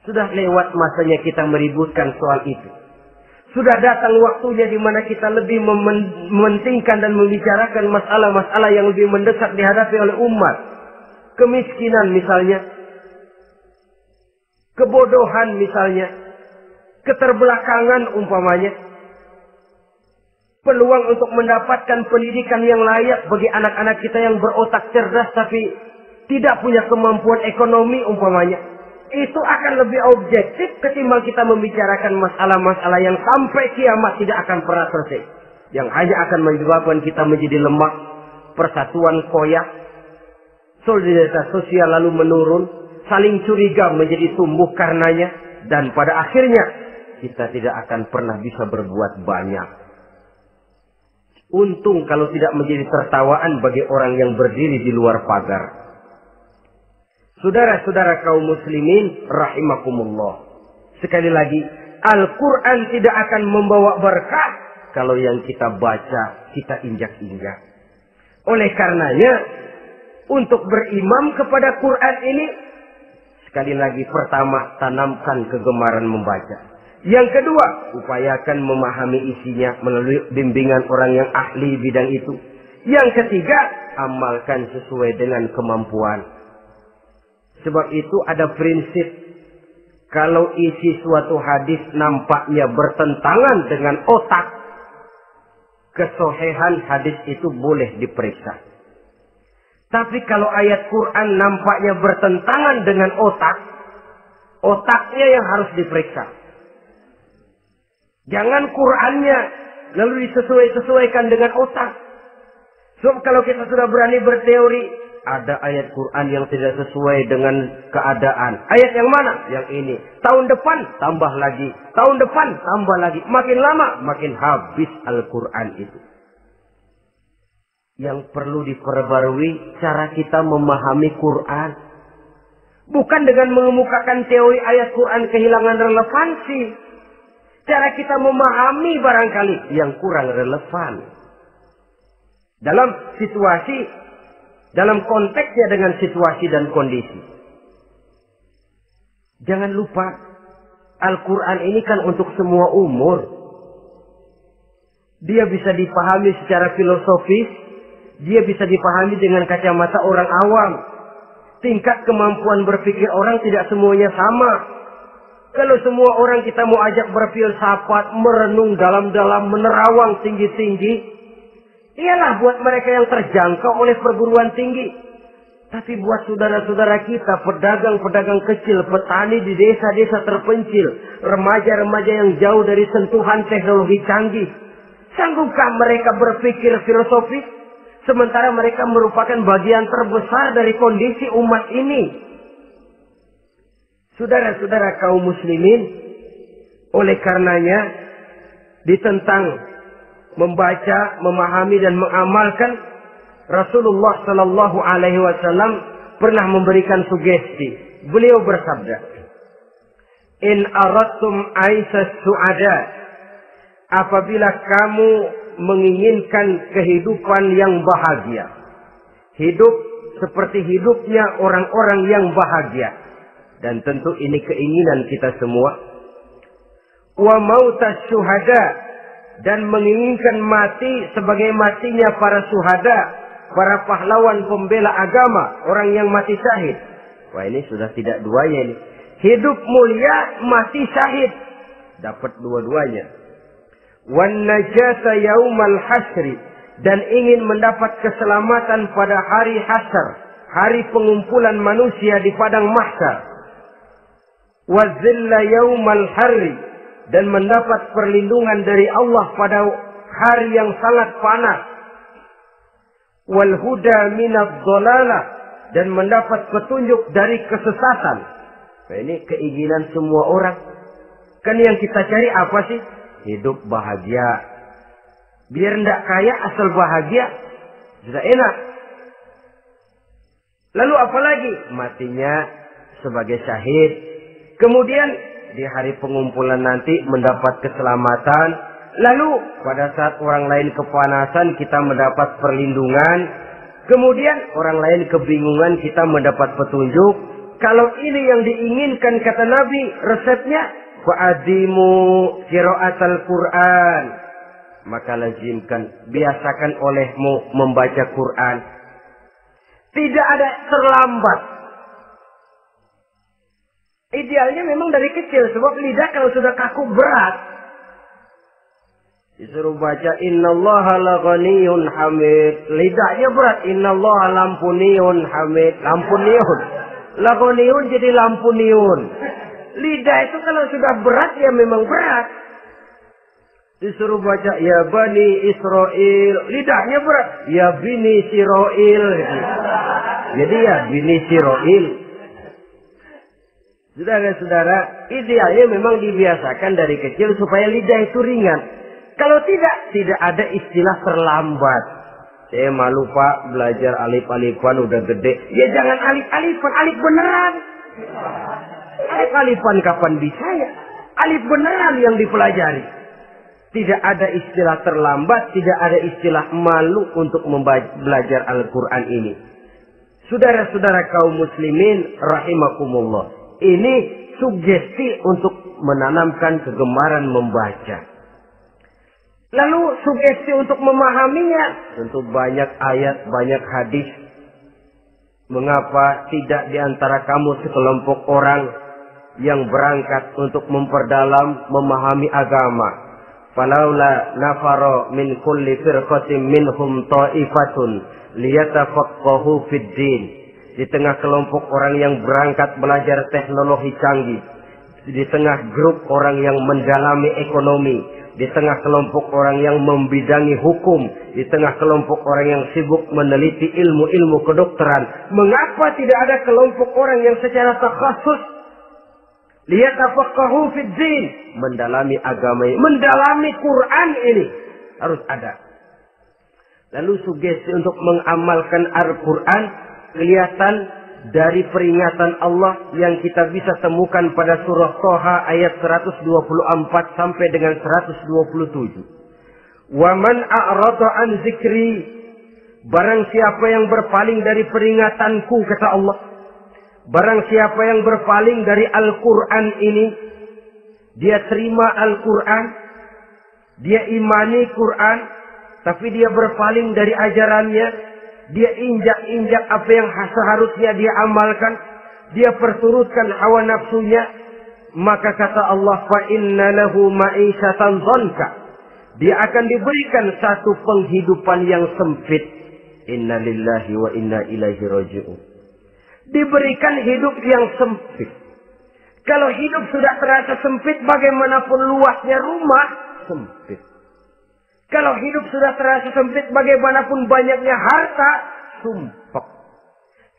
sudah lewat masanya kita meributkan soal itu. Sudah datang waktunya di mana kita lebih mementingkan dan membicarakan masalah-masalah yang lebih mendesak dihadapi oleh umat. Kemiskinan misalnya, kebodohan misalnya, keterbelakangan umpamanya, peluang untuk mendapatkan pendidikan yang layak bagi anak-anak kita yang berotak cerdas tapi tidak punya kemampuan ekonomi umpamanya. Itu akan lebih objektif ketimbang kita membicarakan masalah-masalah yang sampai kiamat tidak akan pernah selesai. Yang hanya akan menyebabkan kita menjadi lemah, persatuan koyak, solidaritas sosial lalu menurun, saling curiga menjadi tumbuh karenanya, dan pada akhirnya kita tidak akan pernah bisa berbuat banyak. Untung kalau tidak menjadi tertawaan bagi orang yang berdiri di luar pagar. Saudara-saudara kaum muslimin rahimakumullah. Sekali lagi, Al-Quran tidak akan membawa berkah kalau yang kita baca, kita injak-injak. Oleh karenanya, untuk berimam kepada Quran ini, sekali lagi pertama, tanamkan kegemaran membaca. Yang kedua, upayakan memahami isinya melalui bimbingan orang yang ahli bidang itu. Yang ketiga, amalkan sesuai dengan kemampuan. Sebab itu ada prinsip, kalau isi suatu hadis nampaknya bertentangan dengan otak, kesohihan hadis itu boleh diperiksa. Tapi kalau ayat Quran nampaknya bertentangan dengan otak, otaknya yang harus diperiksa. Jangan Qur'annya lalu disesuaikan dengan otak. Sebab kalau kita sudah berani berteori, ada ayat Quran yang tidak sesuai dengan keadaan. Ayat yang mana? Yang ini. Tahun depan tambah lagi. Tahun depan tambah lagi. Makin lama makin habis Al-Quran itu. Yang perlu diperbarui cara kita memahami Quran. Bukan dengan mengemukakan teori ayat Quran kehilangan relevansi. Cara kita memahami barangkali yang kurang relevan. Dalam situasi, dalam konteksnya dengan situasi dan kondisi. Jangan lupa, Al-Quran ini kan untuk semua umur. Dia bisa dipahami secara filosofis, dia bisa dipahami dengan kacamata orang awam. Tingkat kemampuan berpikir orang tidak semuanya sama. Kalau semua orang kita mau ajak berfilsafat, merenung dalam-dalam, menerawang tinggi-tinggi, ialah buat mereka yang terjangkau oleh perguruan tinggi. Tapi buat saudara-saudara kita, pedagang-pedagang kecil, petani di desa-desa terpencil, remaja-remaja yang jauh dari sentuhan teknologi canggih, sanggupkah mereka berpikir filosofis? Sementara mereka merupakan bagian terbesar dari kondisi umat ini. Saudara-saudara kaum muslimin, oleh karenanya ditentang membaca, memahami dan mengamalkan, Rasulullah Sallallahu Alaihi Wasallam pernah memberikan sugesti. Beliau bersabda, "In aradtum aisas su'ada," apabila kamu menginginkan kehidupan yang bahagia, hidup seperti hidupnya orang-orang yang bahagia, dan tentu ini keinginan kita semua. Wa mautas syuhada, dan menginginkan mati sebagai matinya para syuhada, para pahlawan pembela agama, orang yang mati syahid. Wah, ini sudah tidak duanya ini. Hidup mulia, mati syahid. Dapat dua-duanya. Wan najata yaumal hasri, dan ingin mendapat keselamatan pada hari hasyar, hari pengumpulan manusia di padang mahsyar. Wa zilla yaumal harri, dan mendapat perlindungan dari Allah pada hari yang sangat panas. Wal huda minadh dhalalah, dan mendapat petunjuk dari kesesatan. Nah, ini keinginan semua orang. Kan yang kita cari apa sih? Hidup bahagia. Biar ndak kaya asal bahagia, sudah enak. Lalu apa lagi? Matinya sebagai syahid. Kemudian di hari pengumpulan nanti mendapat keselamatan. Lalu pada saat orang lain kepanasan kita mendapat perlindungan. Kemudian orang lain kebingungan kita mendapat petunjuk. Kalau ini yang diinginkan kata Nabi, resepnya fa'adimu qira'atal Qur'an. Maka lazimkan, biasakan olehmu membaca Quran. Tidak ada terlambat. Idealnya memang dari kecil, sebab lidah kalau sudah kaku berat. Disuruh baca innallaha laghaniyun hamid. Lidahnya berat. Innallaha lampuniyun hamid. Lampuniyun. Laghaniyun jadi lampuniyun. Lidah itu kalau sudah berat ya memang berat. Disuruh baca ya bani Israel. Lidahnya berat. Ya bini Siroil. Jadi ya bini Siroil. Saudara-saudara, idealnya memang dibiasakan dari kecil supaya lidah itu ringan. Kalau tidak ada istilah terlambat. Saya malu Pak, belajar alif-alifan udah gede. Ya jangan alif-alifan, alif beneran. Alif-alifan kapan bisa ya? Alif beneran yang dipelajari. Tidak ada istilah terlambat, tidak ada istilah malu untuk belajar Al-Quran ini. Saudara-saudara kaum muslimin rahimakumullah. Ini sugesti untuk menanamkan kegemaran membaca. Lalu sugesti untuk memahaminya. Tentu banyak ayat, banyak hadis. Mengapa tidak di antara kamu sekelompok orang yang berangkat untuk memperdalam, memahami agama. Falaula nafaro min kulli firqatin minhum ta'ifatun liyatafaqahu fid din. Di tengah kelompok orang yang berangkat belajar teknologi canggih, di tengah grup orang yang mendalami ekonomi, di tengah kelompok orang yang membidangi hukum, di tengah kelompok orang yang sibuk meneliti ilmu-ilmu kedokteran, mengapa tidak ada kelompok orang yang secara takhasus liyatafaqahu fid din, mendalami agama ini, mendalami Quran ini harus ada. Lalu sugesti untuk mengamalkan Al-Quran kelihatan dari peringatan Allah yang kita bisa temukan pada surah Toha ayat 124 sampai dengan 127. Wa man a'rada an zikri, barang siapa yang berpaling dari peringatanku, kata Allah. Barang siapa yang berpaling dari Al-Quran ini, dia terima Al-Quran, dia imani Quran, tapi dia berpaling dari ajarannya, dia injak-injak apa yang seharusnya dia amalkan, dia perturutkan hawa nafsunya, maka kata Allah, fa inna lahu ma'isyatan dhanka, dia akan diberikan satu penghidupan yang sempit. Inna lillahi wa inna ilaihi raji'un. Diberikan hidup yang sempit. Kalau hidup sudah terasa sempit, bagaimanapun luasnya rumah, sempit. Kalau hidup sudah terasa sempit, bagaimanapun banyaknya harta, sumpek.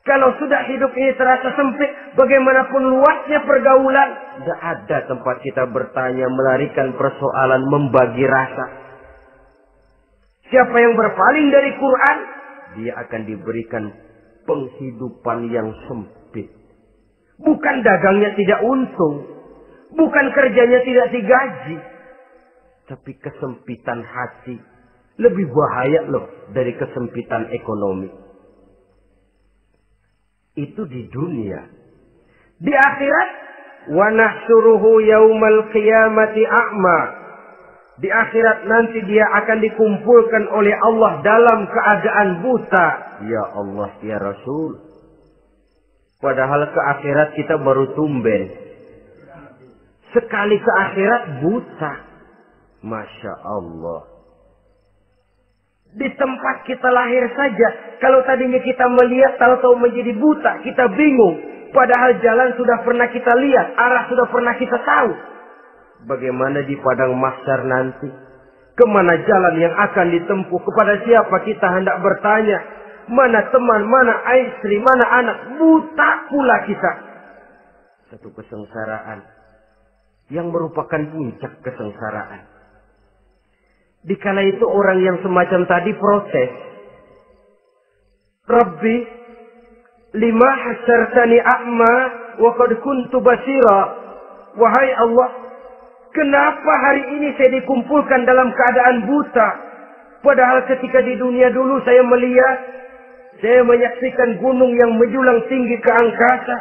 Kalau sudah hidup ini terasa sempit, bagaimanapun luasnya pergaulan, tidak ada tempat kita bertanya, melarikan persoalan, membagi rasa. Siapa yang berpaling dari Quran, dia akan diberikan penghidupan yang sempit. Bukan dagangnya tidak untung, bukan kerjanya tidak digaji, tapi kesempitan hati lebih bahaya loh dari kesempitan ekonomi. Itu di dunia. Di akhirat, wa nahsyuruhu yaumal qiyamati a'ma. Di akhirat nanti dia akan dikumpulkan oleh Allah dalam keadaan buta. Ya Allah, ya Rasul. Padahal ke akhirat kita baru tumben. Sekali ke akhirat buta. Masya Allah. Di tempat kita lahir saja, kalau tadinya kita melihat, tahu-tahu menjadi buta, kita bingung. Padahal jalan sudah pernah kita lihat, arah sudah pernah kita tahu. Bagaimana di padang mahsyar nanti? Kemana jalan yang akan ditempuh? Kepada siapa kita hendak bertanya? Mana teman, mana istri, mana anak? Buta pula kita. Satu kesengsaraan yang merupakan puncak kesengsaraan. Dikala itu orang yang semacam tadi protes. Rabbi, lima hasyartani a'ma wa qad kuntu basira. Wahai Allah, kenapa hari ini saya dikumpulkan dalam keadaan buta? Padahal ketika di dunia dulu saya melihat, saya menyaksikan gunung yang menjulang tinggi ke angkasa.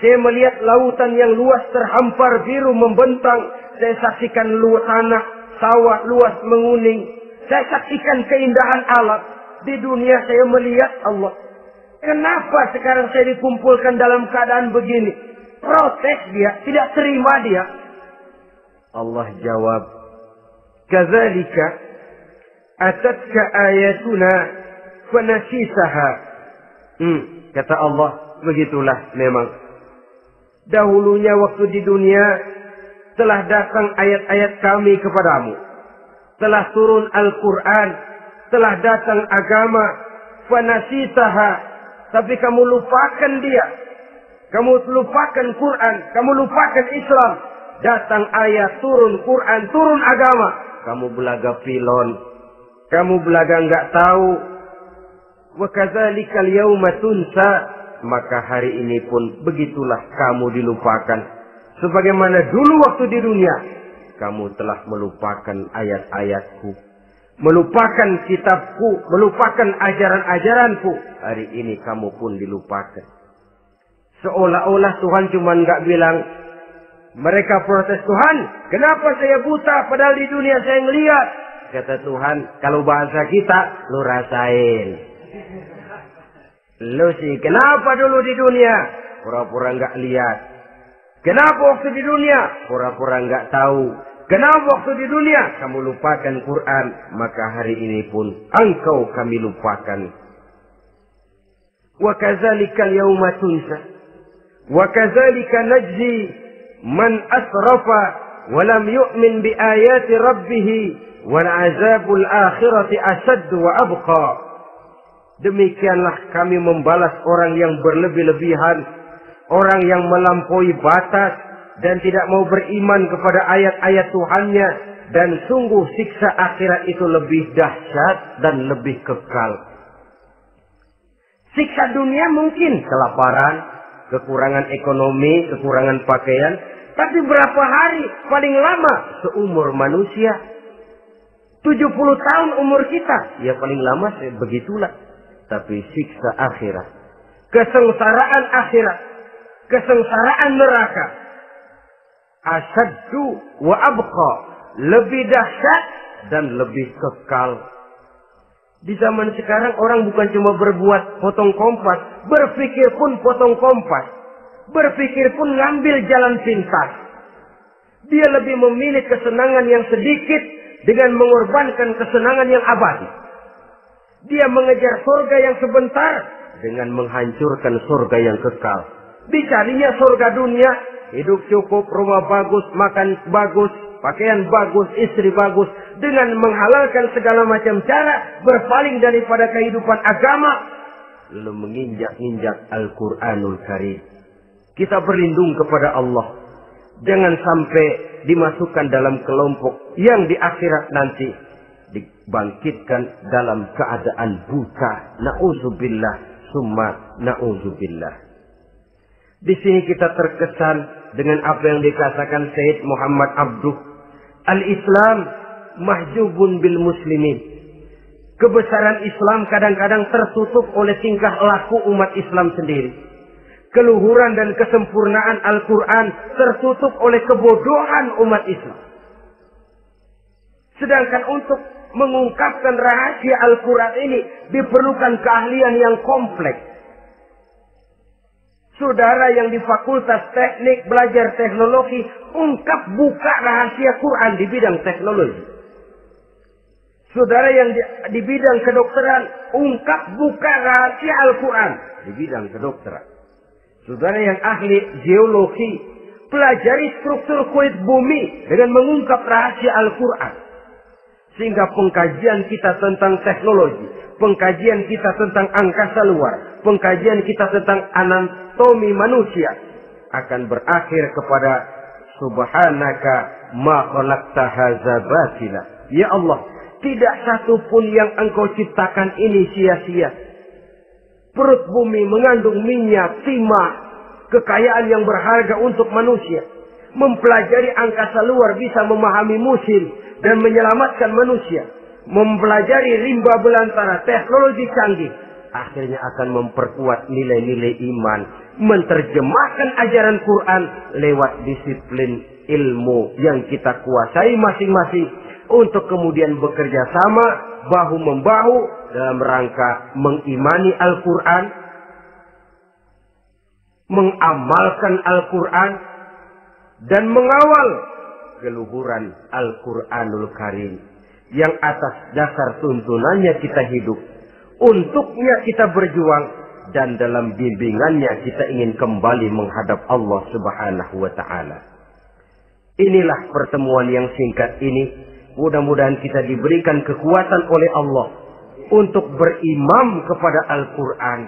Saya melihat lautan yang luas terhampar biru membentang. Saya saksikan luas tanah, sawah luas menguning. Saya saksikan keindahan alam. Di dunia saya melihat Allah. Kenapa sekarang saya dikumpulkan dalam keadaan begini? Protes dia, tidak terima dia. Allah jawab, kadzalika atatka ayatuna fanasisaha. Kata Allah, begitulah memang. Dahulunya waktu di dunia telah datang ayat-ayat kami kepadamu. Telah turun Al-Quran. Telah datang agama. Fanasisaha. Tapi kamu lupakan dia. Kamu lupakan Quran. Kamu lupakan Islam. Datang ayat, turun Quran, turun agama. Kamu belaga pilon. Kamu belaga enggak tahu. Wa kadzalikal yauma tunsa. Maka hari ini pun begitulah kamu dilupakan. Sebagaimana dulu waktu di dunia, kamu telah melupakan ayat-ayatku, melupakan kitabku, melupakan ajaran-ajaranku. Hari ini kamu pun dilupakan. Seolah-olah Tuhan cuma nggak bilang, mereka protes, Tuhan, kenapa saya buta padahal di dunia saya ngelihat. Kata Tuhan, kalau bahasa kita, lu rasain. Lu sih, kenapa dulu di dunia? Pura-pura nggak lihat. Kenapa waktu di dunia? Pura-pura nggak tahu. Kenapa waktu di dunia? Kamu lupakan Quran. Maka hari ini pun engkau kami lupakan. Wa kadzalikal yauma tunsa. Wa kadzalika najzi man asrafa wa lam yu'min bi ayati rabbih wal azabul akhirati asad wa abqa. Demikianlah kami membalas orang yang berlebih-lebihan, orang yang melampaui batas dan tidak mau beriman kepada ayat-ayat Tuhannya, dan sungguh siksa akhirat itu lebih dahsyat dan lebih kekal. Siksa dunia mungkin kelaparan, kekurangan ekonomi, kekurangan pakaian, tapi berapa hari paling lama seumur manusia? 70 tahun umur kita, ya paling lama begitulah. Tapi siksa akhirat, kesengsaraan akhirat, kesengsaraan neraka, asyaddu wa abqa, lebih dahsyat dan lebih kekal. Di zaman sekarang orang bukan cuma berbuat potong kompas, berpikir pun potong kompas, berpikir pun ngambil jalan pintas. Dia lebih memilih kesenangan yang sedikit dengan mengorbankan kesenangan yang abadi. Dia mengejar surga yang sebentar dengan menghancurkan surga yang kekal. Dicarinya surga dunia, hidup cukup, rumah bagus, makan bagus, pakaian bagus, istri bagus, dengan menghalalkan segala macam cara, berpaling daripada kehidupan agama, lalu menginjak-injak Al-Quranul Karim. Kita berlindung kepada Allah. Jangan sampai dimasukkan dalam kelompok yang di akhirat nanti dibangkitkan dalam keadaan buta. Na'udzubillah summa na'udzubillah. Di sini kita terkesan dengan apa yang dikatakan Sayyid Muhammad Abduh. Al-Islam mahjubun bil muslimin. Kebesaran Islam kadang-kadang tertutup oleh tingkah laku umat Islam sendiri. Keluhuran dan kesempurnaan Al-Quran tertutup oleh kebodohan umat Islam. Sedangkan untuk mengungkapkan rahasia Al-Quran ini diperlukan keahlian yang kompleks. Saudara yang di Fakultas Teknik belajar teknologi, buka rahasia Quran di bidang teknologi. Saudara yang di bidang kedokteran, buka rahasia Al-Quran di bidang kedokteran. Saudara yang ahli geologi, pelajari struktur kulit bumi dengan mengungkap rahasia Al-Quran. Sehingga pengkajian kita tentang teknologi, pengkajian kita tentang angkasa luar, pengkajian kita tentang anatomi manusia akan berakhir kepada Subhanaka ma khalaqta hadza batila. Ya Allah, tidak satu pun yang Engkau ciptakan ini sia-sia. Perut bumi mengandung minyak, timah, kekayaan yang berharga untuk manusia. Mempelajari angkasa luar bisa memahami musim dan menyelamatkan manusia. Mempelajari rimba belantara, teknologi canggih, akhirnya akan memperkuat nilai-nilai iman. Menerjemahkan ajaran Quran lewat disiplin ilmu yang kita kuasai masing-masing, untuk kemudian bekerja sama bahu-membahu dalam rangka mengimani Al-Quran, mengamalkan Al-Quran, dan mengawal keluhuran Al-Quranul Karim yang atas dasar tuntunannya kita hidup, untuknya kita berjuang, dan dalam bimbingannya kita ingin kembali menghadap Allah Subhanahu wa Ta'ala. Inilah pertemuan yang singkat ini. Mudah-mudahan kita diberikan kekuatan oleh Allah untuk berimam kepada Al-Quran,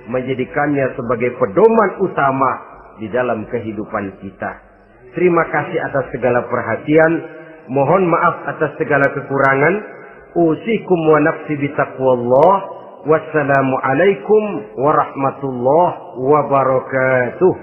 menjadikannya sebagai pedoman utama di dalam kehidupan kita. Terima kasih atas segala perhatian. Mohon maaf atas segala kekurangan. Usikum wa nafsi bitaqwallah. Wassalamualaikum warahmatullahi wabarakatuh.